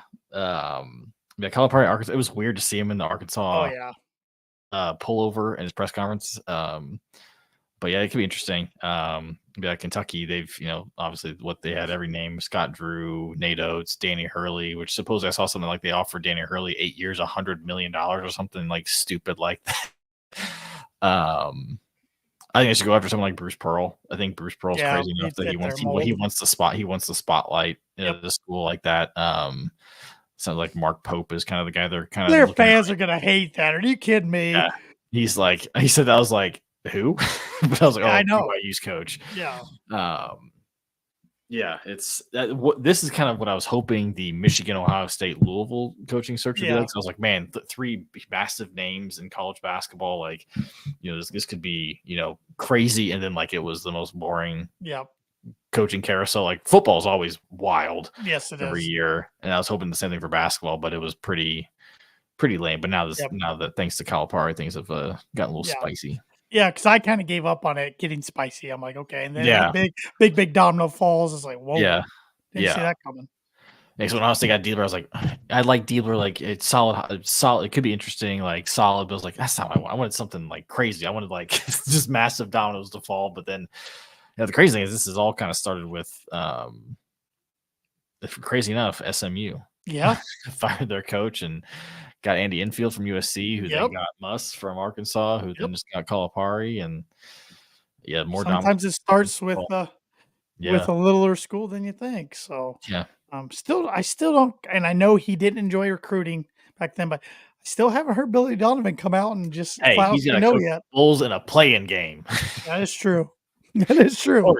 Yeah, Calipari, Arkansas. It was weird to see him in the Oh Arkansas yeah, pullover in his press conference. But yeah, it could be interesting. Yeah, Kentucky, they've obviously what they had every name: Scott Drew, Nate Oates, Danny Hurley. Which supposedly I saw something like they offered Danny Hurley 8 years, $100 million or something like stupid like that. I think I should go after someone like Bruce Pearl. I think Bruce Pearl's yeah, crazy enough he that fit their he mold. wants the spot. He wants the spotlight Yep. at the school like that. Sounds like Mark Pope is kind of the guy they're kind Their of looking at. fans are gonna hate that. Are you kidding me? Yeah. He's like, he said that. I was like, who? But I was like, Yeah, I oh, know. BYU's coach. Yeah, Yeah, it's that. This is kind of what I was hoping the Michigan, Ohio State, Louisville coaching search would be like. So I was like, man, three massive names in college basketball. Like, this could be crazy, and then like it was the most boring yeah, coaching carousel. Like football is always wild yes, it every is. year, and I was hoping the same thing for basketball, but it was pretty lame. But now Yep. now that thanks to Calipari, things have gotten a little Yeah. spicy. Yeah, because I kind of gave up on it getting spicy. I'm like, okay, and then Yeah, that big domino falls. It's like, whoa, yeah, didn't see yeah. that coming. Next one, honestly, got Diebler. I was like, I like Diebler. Like it's solid, solid. It could be interesting, like solid. But I was like, that's not what I want. I wanted something like crazy. I wanted like just massive dominoes to fall. But then, the crazy thing is, this is all kind of started with, crazy enough, SMU. Yeah, Fired their coach and got Andy Enfield from USC, who then got Muss from Arkansas, who then just got Calipari, and more. Sometimes it starts with a littler school than you think. So yeah. I still don't, and I know he didn't enjoy recruiting back then, but I still haven't heard Billy Donovan come out and just Hey, flat out he's say gonna no coach yet. Bulls in a play-in game. That is true. That is true.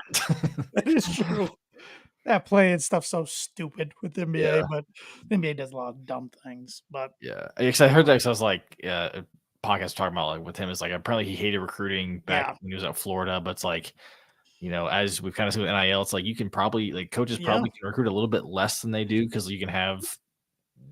That is true. That playing stuff's so stupid with the NBA, Yeah. but the NBA does a lot of dumb things. But Yeah, because I heard that. Cause I was like, a podcast talking about like with him is like apparently he hated recruiting back when he was at Florida, but it's like, as we've kind of seen with NIL, it's like you can probably like coaches probably can recruit a little bit less than they do because you can have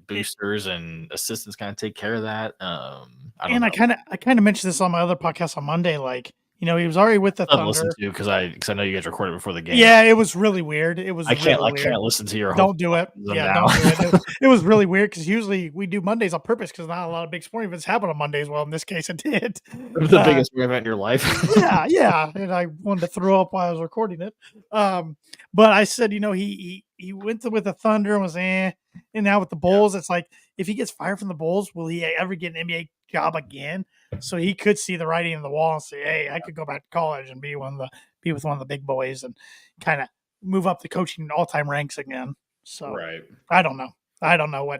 boosters and assistants kind of take care of that. I don't know. I kind of mentioned this on my other podcast on Monday. Like, he was already with the I'd listen Thunder. to because I know you guys recorded before the game. Yeah, it was really weird. It was I really weird. can't listen to your. Don't do it. Yeah, now. don't do it. It was really weird because usually we do Mondays on purpose because not a lot of big sporting events happen on Mondays. Well, in this case, it did. The biggest event in your life. yeah, and I wanted to throw up while I was recording it. But I said, he went with the Thunder and was and now with the Bulls, it's like if he gets fired from the Bulls, will he ever get an NBA job again? So he could see the writing on the wall and say, "Hey, I could go back to college and be with one of the big boys and kind of move up the coaching all-time ranks again." So right. I don't know. I don't know.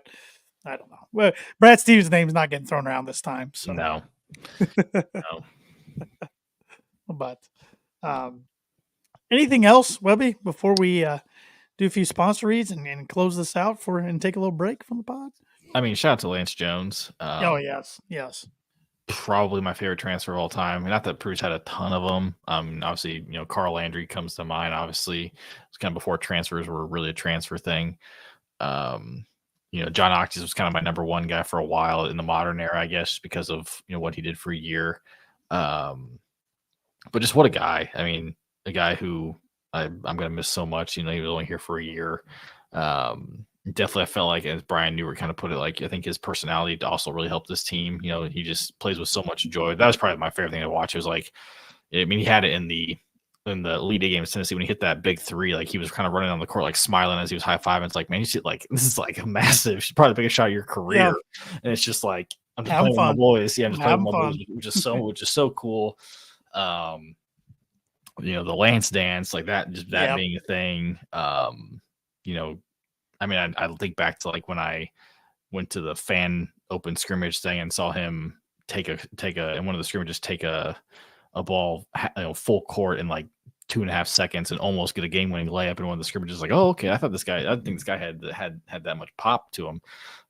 Well, Brad Stevens' name's not getting thrown around this time. So no. No. But anything else, Webby, before we do a few sponsor reads and close this out and take a little break from the pod? I mean, shout out to Lance Jones. Oh yes. Probably my favorite transfer of all time. Not that Purdue's had a ton of them. Obviously, Carl Landry comes to mind. Obviously, it's kind of before transfers were really a transfer thing. John Octis was kind of my number one guy for a while in the modern era, I guess, because of what he did for a year. But just what a guy. I mean, a guy who I'm going to miss so much. He was only here for a year. Definitely, I felt like, as Brian Newer kind of put it, like I think his personality also really helped this team. He just plays with so much joy. That was probably my favorite thing to watch. It was like, I mean, he had it in the Elite Eight game in Tennessee when he hit that big three. Like he was kind of running on the court, like smiling as he was high fiving. It's like, man, you see, like this is like a massive, probably the biggest shot of your career. Yeah. And it's just like I'm just playing with my boys. Yeah, I'm just playing with my boys, which is so cool. The Lance dance, like that, just that being a thing. I mean, I think back to like when I went to the fan open scrimmage thing and saw him take a in one of the scrimmages take a ball full court in like 2.5 seconds and almost get a game winning layup in one of the scrimmages. Like, oh, okay, I think this guy had that much pop to him.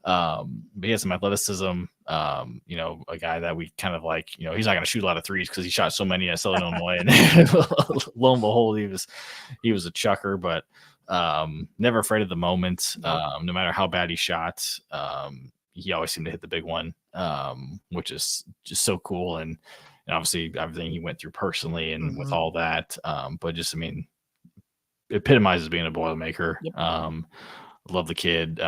But he has some athleticism. A guy that we kind of like. He's not going to shoot a lot of threes because he shot so many at Southern Illinois, and lo and behold, he was a chucker, but. Never afraid of the moment. No matter how bad he shot, he always seemed to hit the big one, which is just so cool. And obviously everything he went through personally and with all that, but just, I mean, epitomizes being a Boilermaker. Yep. Love the kid.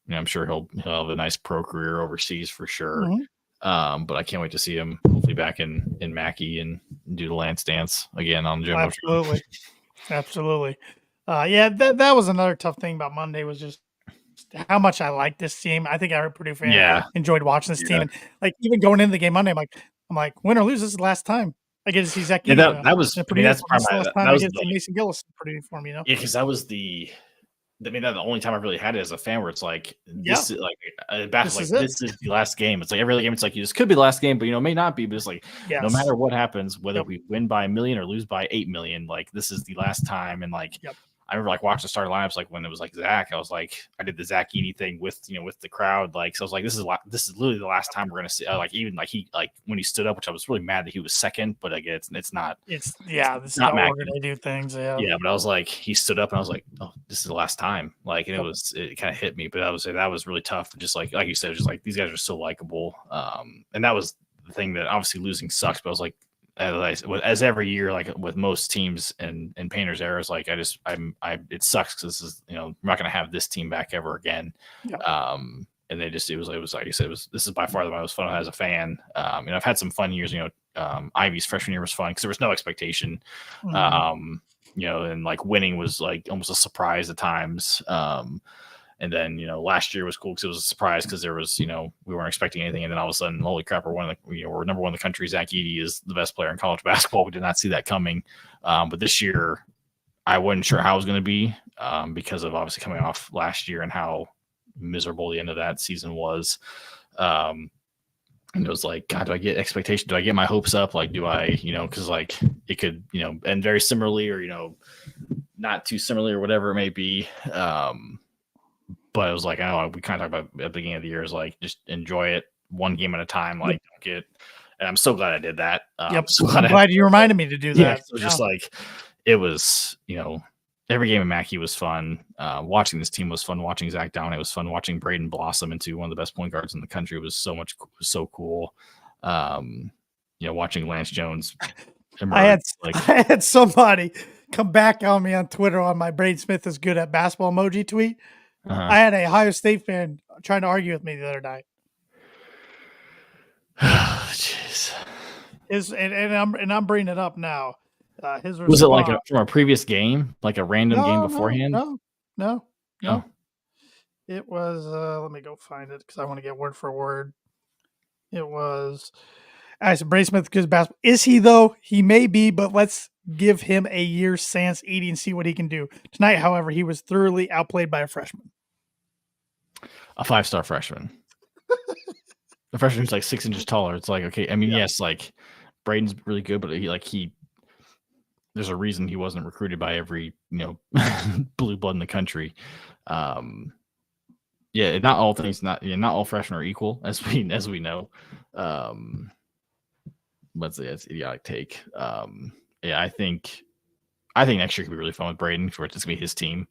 I'm sure he'll have a nice pro career overseas for sure. Mhm. But I can't wait to see him hopefully back in Mackey and do the Lance dance again on the Jumbotron. Absolutely. Absolutely. Yeah, that was another tough thing about Monday was just how much I like this team. I think every Purdue fan Yeah, enjoyed watching this team, yeah, and like even going into the game Monday, I'm like, win or lose, this is the last time I get to see Zach yeah. Edey That was. in a I mean, Purdue that's uniform. This is probably the last time that I was get to the see Mason Gillis in a Purdue uniform. yeah, because that was the. I mean, that's the only time I really had it as a fan where it's like Yeah, this is like basketball, this is like it. this is the last game. It's like every other game, it's like this could be the last game, but it may not be. But it's like no Yes. matter what happens, whether Yep. we win by 1,000,000 or lose by 8,000,000, like this is the last time. And like Yep. I remember like watching the starting lineups, like when it was like Zach, I was like I did the Zach Edey thing with with the crowd, like so I was like this is literally the last time we're gonna see. Like even like he like when he stood up, which I was really mad that he was second, but like it's not This is not the order Mackey. they do things. Yeah. Yeah, but I was like, he stood up and I was like, oh, this is the last time. Like, and Yep. it kind of hit me, but that was really tough. Just like you said, just like these guys are so likable. And that was the thing that obviously losing sucks, but I was like, as every year, like with most teams and Painter's eras, like it sucks because this is, we're not going to have this team back ever again. Yep. And it was like you said, this is by far the most fun as a fan. I've had some fun years, Ivy's freshman year was fun because there was no expectation. Mhm. And like winning was like almost a surprise at times. And then, last year was cool because it was a surprise because there was, we weren't expecting anything. And then all of a sudden, holy crap, we're number one in the country. Zach Edey is the best player in college basketball. We did not see that coming. But this year, I wasn't sure how it was going to be because of obviously coming off last year and how miserable the end of that season was. And it was like, God, do I get expectation? Do I get my hopes up? Like, do I, because like it could, end very similarly or, not too similarly or whatever it may be. But it was like, I know we kind of talked about at the beginning of the year is like, just enjoy it one game at a time. Like, don't get, and I'm so glad I did that. Yep. So I'm glad you reminded me to do yeah, that. so just like, it was, every game of Mackey was fun. Watching this team was fun. Watching Zach down, it was fun. Watching Braden blossom into one of the best point guards in the country was so cool. Watching Lance Jones emerge, I had somebody come back on me on Twitter on my Braden Smith is good at basketball emoji tweet. I had a Ohio State fan trying to argue with me the other night. Jeez. I'm bringing it up now. His response, was it like from a previous game, like a random game beforehand? No. Oh. It was. Let me go find it because I want to get word for word. It was. I said, Braden Smith good basketball. Is he though? He may be, but let's give him a year's sans Edey and see what he can do. Tonight, however, he was thoroughly outplayed by a freshman. A 5-star freshman. The freshman who's like 6 inches taller. It's like, okay, I mean, yes, like Braden's really good, but there's a reason he wasn't recruited by every, blue blood in the country. Yeah, not all freshmen are equal, as we know. Let's say that's idiotic take. Yeah, I think next year could be really fun with Braden for it's gonna be his team.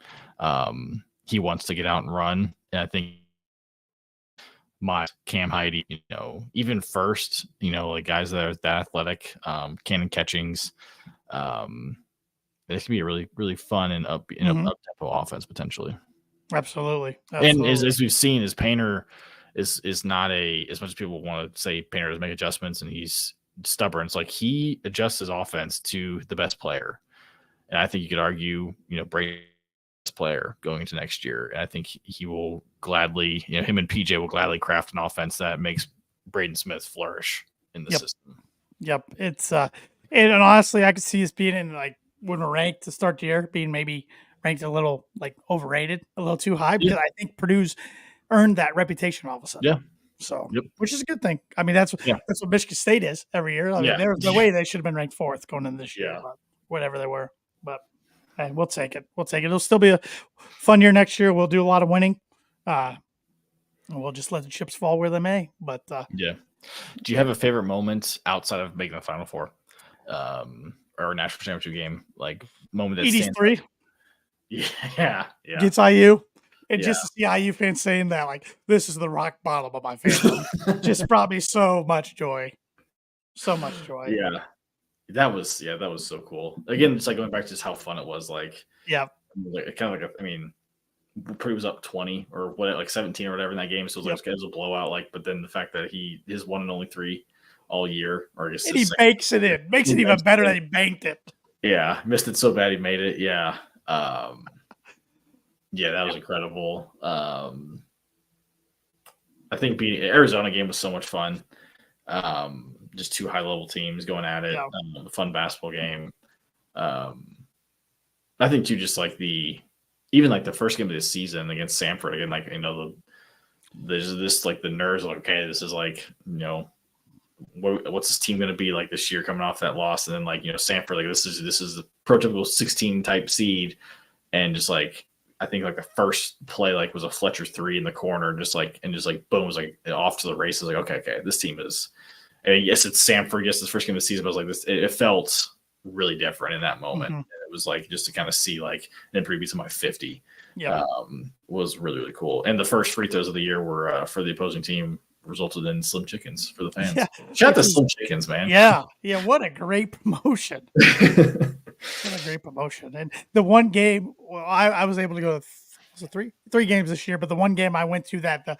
He wants to get out and run, and I think my Cam Heidi, even first, like guys that are that athletic, Cannon Catchings, it could be a really, really fun and up tempo offense potentially. Absolutely. And as we've seen, as Painter is not as much as people want to say Painter does make adjustments and he's stubborn. It's like he adjusts his offense to the best player, and I think you could argue, Brady's player going into next year, and I think he will gladly, him and PJ will gladly craft an offense that makes Braden Smith flourish in the system. Yep, it's and honestly, I could see us being in like when we're ranked to start the year, being maybe ranked a little like overrated, a little too high, because I think Purdue's earned that reputation all of a sudden. Yeah. So, which is a good thing. I mean, that's what Michigan State is every year. I mean, there's no way they should have been ranked 4th going into this year, but whatever they were. But hey, we'll take it. It'll still be a fun year next year. We'll do a lot of winning. And we'll just let the chips fall where they may. But yeah. Do you have a favorite moment outside of making the Final Four, or a national championship game? Like moment that Edey's 3. Yeah. Gets IU. And just to see IU fans saying that, like, this is the rock bottom of my fandom, just brought me so much joy. So much joy. Yeah. That was so cool. Again, it's like going back to just how fun it was. Like, yeah. Like, kind of like, I mean, Purdue was up 20 or what, like 17 or whatever in that game. So it was, Yep. like, it was a blowout. Like, but then the fact that his one and only three all year, or I guess And his he second banks it in. Makes he it even makes better that it. he banked it. Yeah, missed it so bad he made it. Yeah. Yeah, that was incredible. I think beating Arizona game was so much fun. Just two high level teams going at it. Yeah. Fun basketball game. I think too, just like even like the first game of the season against Samford again, like there's this like the nerves like, okay, this is like what's this team going to be like this year coming off that loss, and then like Samford, like this is the prototypical 16 type seed, and just like I think like the first play like was a Fletcher three in the corner, just like boom, was like off to the races. Like okay, this team is. And yes, it's Samford. Yes, it's the first game of the season, but I was like this. It felt really different in that moment. Mm-hmm. It was like just to kind of see like then Purdue beats them by 50. Yep. Was really cool. And the first free throws of the year were for the opposing team, resulted in Slim Chickens for the fans. Yeah. Shout out to Slim Chickens, man. Yeah. What a great promotion. What a great promotion. And the one game, well, I was able to go to three games this year, but the one game I went to that the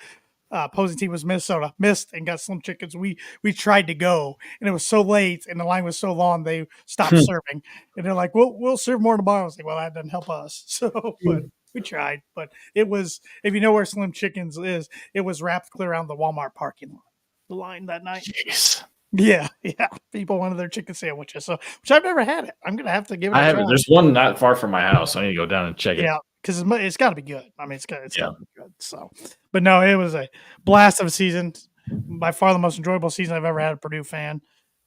opposing team was Minnesota, missed and got Slim Chickens. We tried to go, and it was so late, and the line was so long, they stopped serving. And they're like, we'll serve more tomorrow. I was like, well, that doesn't help us. So, but we tried. But it was, if you know where Slim Chickens is, it was wrapped clear around the Walmart parking lot. The line that night. Jeez. Yeah. People wanted their chicken sandwiches, so which I've never had it. I'm gonna have to give it. There's one not far from my house. So I need to go down and check it. Yeah, because it's got to be good. I mean, it's got to be good. So, but no, it was a blast of a season. By far the most enjoyable season I've ever had a Purdue fan.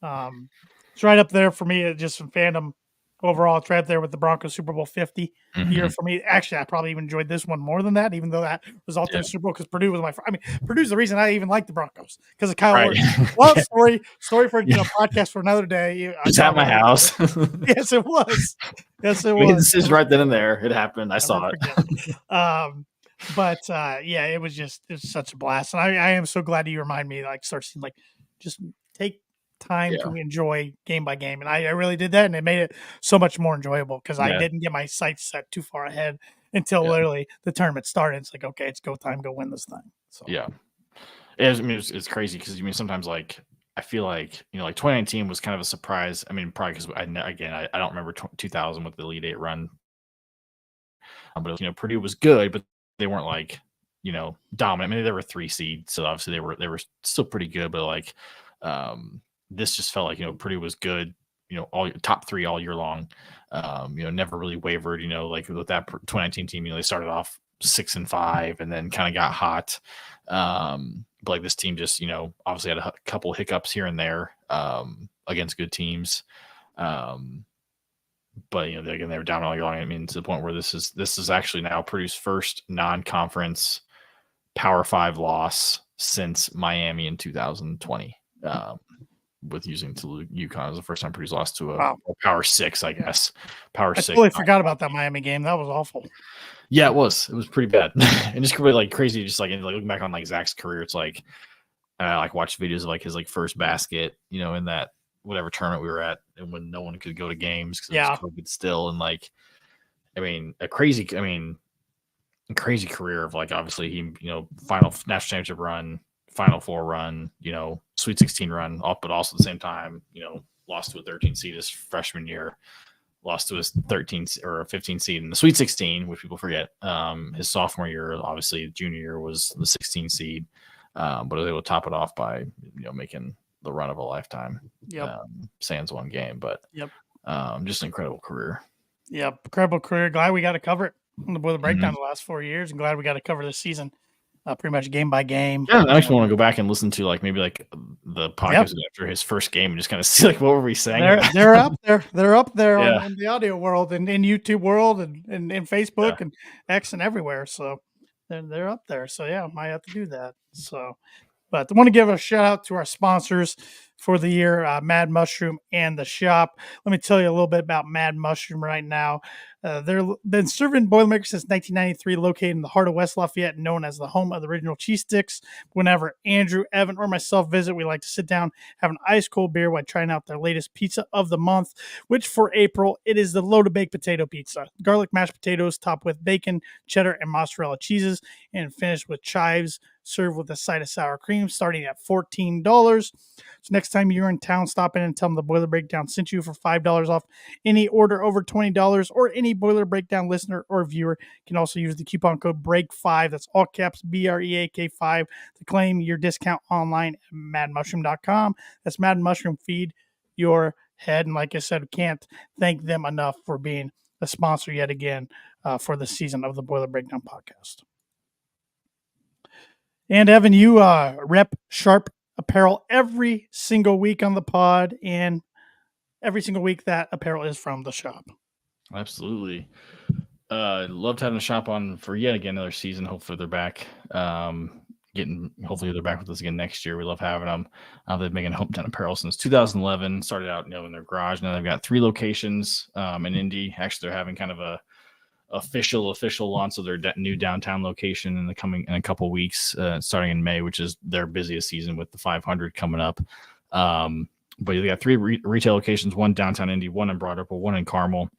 It's right up there for me. Just some fandom overall. It's right up there with the Broncos Super Bowl 50 year for me. Actually, I probably even enjoyed this one more than that, even though that was all through Super Bowl, because Purdue was Purdue's the reason I even like the Broncos, because of Kyle Orton. Well, story for podcast for another day. It's at my house. Yes, it was. Yes, it was. This is right then and there. It happened. I saw it. But it was such a blast, and I am so glad you remind me. Like, start seeing, like, just take time to enjoy game by game, and I really did that, and it made it so much more enjoyable, because I didn't get my sights set too far ahead until literally the tournament started. It's like, okay, it's go time, go win this thing. So it's crazy, because sometimes, like, I feel like like 2019 was kind of a surprise. I mean, probably because I don't remember 2000 with the Elite Eight run, but Purdue was good, but they weren't like dominant. I mean, they were 3 seed, so obviously they were still pretty good, but like this just felt like Purdue was good, all top 3 all year long. Never really wavered. Like with that 2019 team, they started off 6-5 and then kind of got hot. But like this team just obviously had a couple hiccups here and there against good teams. But again, they were down all year long. I mean, to the point where this is actually now Purdue's first non-conference Power 5 loss since Miami in 2020. With using to UConn, was the first time Purdue's lost to a Power 6, I guess. Power 6. I totally forgot about that Miami game. That was awful. Yeah, it was. It was pretty bad, and just really like crazy. Just like looking back on like Zach's career, it's like I like watched videos of like his like first basket, in that whatever tournament we were at, and when no one could go to games because it was COVID still, and like, I mean, a crazy career of like obviously he final national championship run, Final Four run, Sweet 16 run, but also at the same time, lost to a 13 seed his freshman year, lost to his 13 or 15 seed in the Sweet 16, which people forget. His sophomore year, obviously junior year, was the 16 seed, but was able to top it off by making the run of a lifetime. Sans one game, but just an incredible career. Incredible career. Glad we got to cover it with a breakdown the last 4 years, and glad we got to cover this season. Pretty much game by game. Yeah, I actually want to go back and listen to like maybe like the podcast after his first game and just kind of see like what were we saying. They're up there. They're up there in the audio world and in YouTube world and in Facebook and X and everywhere. So they're up there. So might have to do that. So, but I want to give a shout out to our sponsors. for the year, Mad Mushroom and the shop. Let me tell you a little bit about Mad Mushroom right now. They've been serving Boilermakers since 1993, located in the heart of West Lafayette, known as the home of the original cheese sticks. Whenever Andrew, Evan, or myself visit, we like to sit down, have an ice cold beer while trying out their latest pizza of the month, which for April, it is the loaded baked potato pizza. Garlic mashed potatoes topped with bacon, cheddar, and mozzarella cheeses, and finished with chives, served with a side of sour cream, starting at $14. So next time you're in town, stop in and tell them the Boiler Breakdown sent you for $5 off any order over $20, or any Boiler Breakdown listener or viewer can also use the coupon code BREAK5, that's all caps BREAK5, to claim your discount online at madmushroom.com. That's Mad Mushroom. Feed your head. And like I said, can't thank them enough for being a sponsor yet again for the season of the Boiler Breakdown podcast. And Evan, you rep Sharp Apparel every single week on the pod, and every single week that apparel is from the shop. Absolutely. Loved having a shop on for yet again another season. Hopefully they're back. Hopefully they're back with us again next year. We love having them. They've been making hometown apparel since 2011. Started out in their garage. Now they've got 3 locations in Indy. Actually, they're having kind of a official launch of their new downtown location in a couple weeks, starting in May, which is their busiest season with the 500 coming up. But they got 3 retail locations: 1 downtown Indy, 1 in Broad Ripple, 1 in Carmel.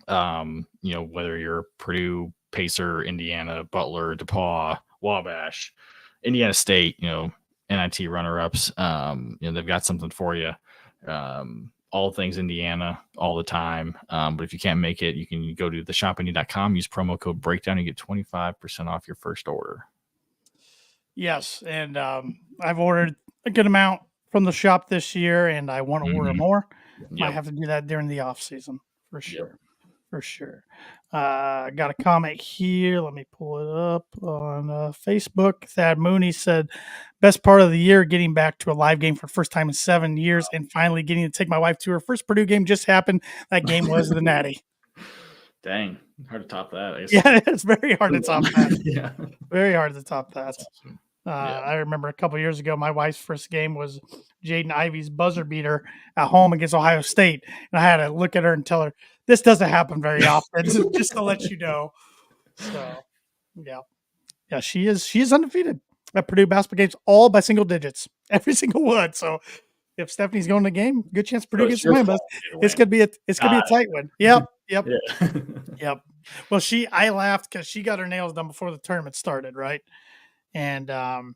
Whether you're Purdue, Pacer, Indiana, Butler, DePaul, Wabash, Indiana State, NIT runner-ups, they've got something for you. All things Indiana all the time. But if you can't make it, you can go to theshopindy.com, use promo code BREAKDOWN, you get 25% off your first order. Yes, and I've ordered a good amount from the shop this year, and I want to order more. Might have to do that during the off season for sure. Yep. For sure. I got a comment here. Let me pull it up on Facebook. Thad Mooney said, best part of the year, getting back to a live game for the first time in 7 years, and finally getting to take my wife to her first Purdue game just happened. That game was the Natty. Dang. Hard to top that. I guess. Yeah, it's very hard to top that. Yeah. Very hard to top that. Awesome. I remember a couple years ago, my wife's first game was Jaden Ivey's buzzer beater at home against Ohio State. And I had to look at her and tell her, this doesn't happen very often, just to let you know. So, yeah. Yeah, she is undefeated at Purdue basketball games, all by single digits, every single one. So if Stephanie's going to the game, good chance Purdue gets to win, but it's gonna be a tight one. Yep. Yeah. Yep. Well, I laughed because she got her nails done before the tournament started, right? And and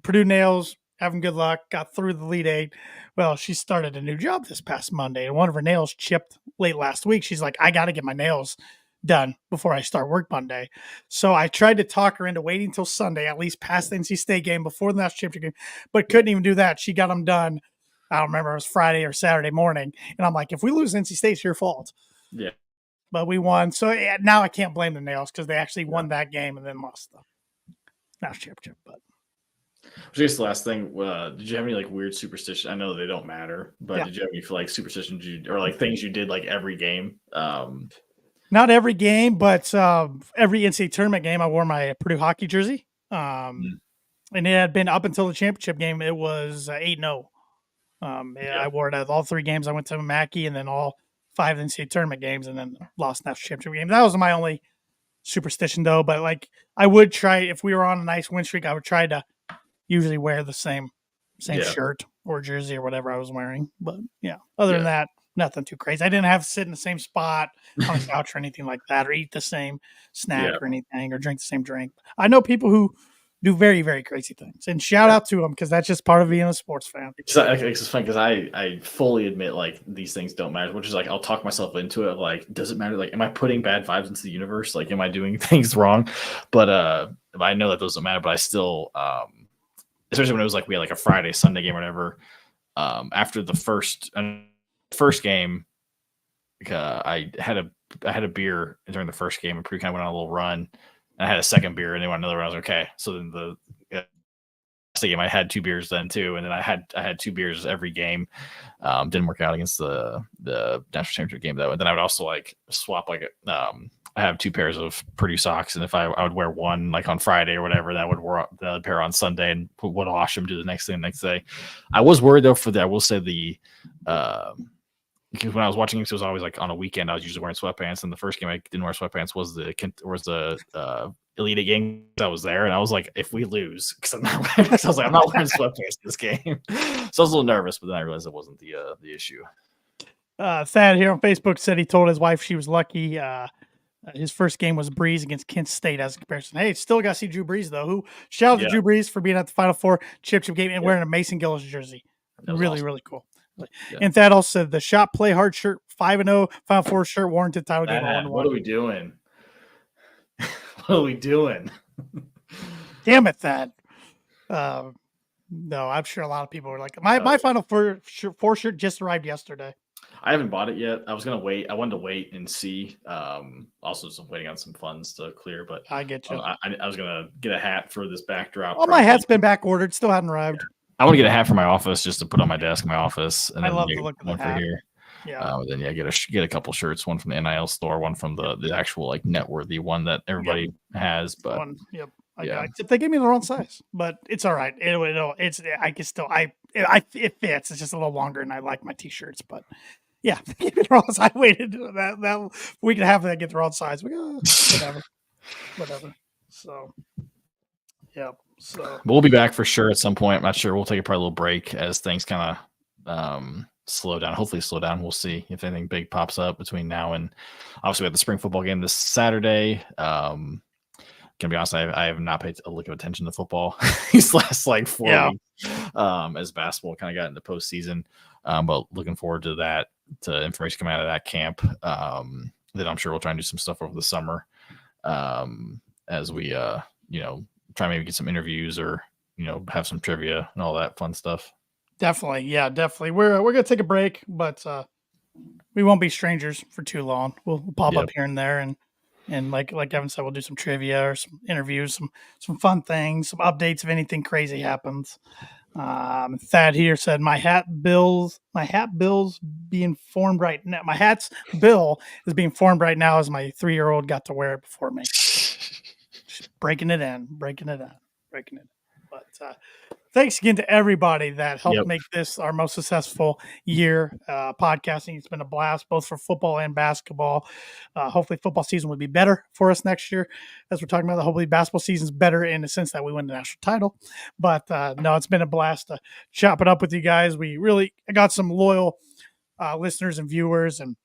Purdue nails, having good luck, got through the Elite Eight. Well, she started a new job this past Monday, and one of her nails chipped late last week. She's like, I got to get my nails done before I start work Monday. So I tried to talk her into waiting until Sunday, at least past the NC State game, before the national championship game, but couldn't even do that. She got them done. I don't remember, it was Friday or Saturday morning. And I'm like, if we lose NC State, it's your fault. Yeah. But we won. So now I can't blame the nails because they actually won that game and then lost the national championship. But just the last thing, did you have any weird superstition? I know they don't matter, but did you have any superstitions or things you did every game? Not every game, but every NCAA tournament game, I wore my Purdue hockey jersey. And it had been up until the championship game. It was 8-0. I wore it at all 3 games. I went to Mackey and then all 5 NCAA tournament games, and then lost national championship game. That was my only superstition, though. But I would try, if we were on a nice win streak, I would try to usually wear the same shirt or jersey or whatever I was wearing. But other than that, nothing too crazy. I didn't have to sit in the same spot on the couch or anything like that, or eat the same snack or anything, or drink the same drink. I know people who do very, very crazy things, and shout out to them because that's just part of being a sports fan. It's just fun because I fully admit these things don't matter, which is I'll talk myself into it. Does it matter? Am I putting bad vibes into the universe? Am I doing things wrong? But I know that doesn't matter. But I still, especially when it was we had a Friday, Sunday game or whatever. After the first game, I had a beer during the first game and Purdue kind of went on a little run. And I had a second beer and they went another run. I was like, okay. So then the State game, I had 2 beers then too, and then I had 2 beers every game. Didn't work out against the national championship game though. And then I would also like swap I have 2 pairs of Purdue socks, and if I would wear one like on Friday or whatever, then I would wear the other pair on Sunday and would wash them, do the next thing the next day. I was worried though I will say because when I was watching games, it was always like on a weekend. I was usually wearing sweatpants, and the first game I didn't wear sweatpants was the Elite Eight game that was there, and I was like, if we lose, because I'm not wearing sweatpants this game, so I was a little nervous, but then I realized it wasn't the issue. Thad here on Facebook said he told his wife she was lucky. His first game was Breeze against Kent State as a comparison. Hey, still got to see Drew Brees though. Shout out to Drew Brees for being at the Final Four championship game and wearing a Mason Gillis jersey. Really, awesome. Really cool. Yeah. And Thad also said the shot play hard shirt 5-0 Final Four shirt warranted title game. What are we doing? What are we doing? Damn it, Thad. No, I'm sure a lot of people were like, my Final Four shirt just arrived yesterday. I haven't bought it yet. I was gonna wait. I wanted to wait and see. Also, just waiting on some funds to clear. But I get you. I was gonna get a hat for this backdrop. Oh, my hat's been back ordered. Still haven't arrived. I want to get a hat for my office just to put on my desk in my office. And I love the look of the hat. Here. Yeah. Then get a couple shirts. One from the NIL store. One from the actual like Networthy one that everybody has. But yep. Except they gave me the wrong size, but it's all right. It fits. It's just a little longer, and I like my t-shirts. But yeah, I waited that week and a half to get the wrong size. Whatever. So yeah. So we'll be back for sure at some point. I'm not sure. We'll take probably a little break as things kind of slow down. Hopefully slow down. We'll see if anything big pops up between now and obviously we have the spring football game this Saturday. Gonna be honest, I have not paid a lick of attention to football these last like 4 weeks. As basketball kind of got into postseason. But looking forward to that, to information coming out of that camp. Then I'm sure we'll try and do some stuff over the summer. As we try maybe get some interviews or have some trivia and all that fun stuff. Definitely. We're gonna take a break, but we won't be strangers for too long. We'll pop up here and there, and like Evan said, we'll do some trivia or some interviews, some fun things, some updates if anything crazy happens. Thad here said my hat bill's being formed right now. My hat's bill is being formed right now as my 3-year-old got to wear it before me. Just breaking it in. But thanks again to everybody that helped make this our most successful year podcasting. It's been a blast, both for football and basketball. Hopefully football season will be better for us next year. As we're talking about, hopefully basketball season's better in the sense that we win the national title. But no, it's been a blast to chop it up with you guys. We really got some loyal listeners and viewers and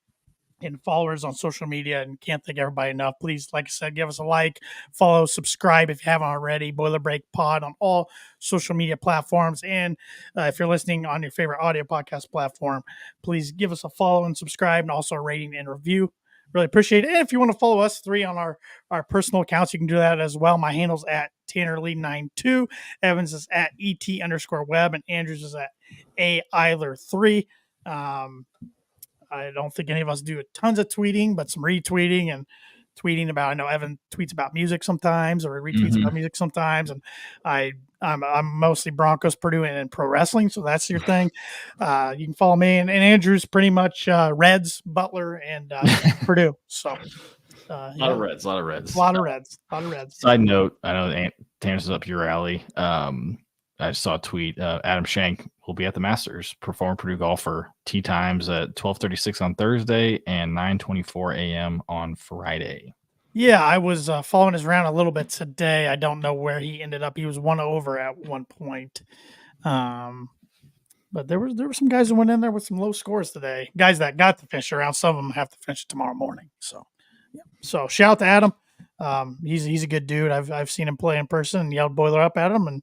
followers on social media, and can't thank everybody enough. Please, like I said, give us a like, follow, subscribe if you haven't already. Boiler Break Pod on all social media platforms. And if you're listening on your favorite audio podcast platform, please give us a follow and subscribe, and also a rating and review. Really appreciate it. And if you want to follow us three on our personal accounts, you can do that as well. My handle's at TannerLee92. Evans is at ET_web, and Andrews is at AIler3. I don't think any of us do tons of tweeting, but some retweeting and tweeting about. I know Evan tweets about music sometimes, or retweets about music sometimes, and I'm mostly Broncos, Purdue, and pro wrestling. So that's your thing. You can follow me, and Andrew's pretty much Reds, Butler, and Purdue. So a lot of Reds. Side note: I know Tanner's up your alley. I saw a tweet. Adam Shank will be at the Masters, perform Purdue golfer. Tee times at 12:36 on Thursday and 9:24 a.m. on Friday. Yeah, I was following his round a little bit today. I don't know where he ended up. He was 1 over at one point. But there were some guys that went in there with some low scores today. Guys that got to finish around. Some of them have to finish tomorrow morning. So, yeah. So shout out to Adam. He's a good dude. I've seen him play in person and yelled Boiler up at him, and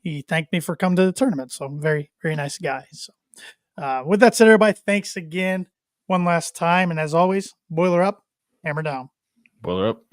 he thanked me for coming to the tournament. So very, very nice guy. So with that said, everybody, thanks again one last time. And as always, Boiler up, hammer down. Boiler up.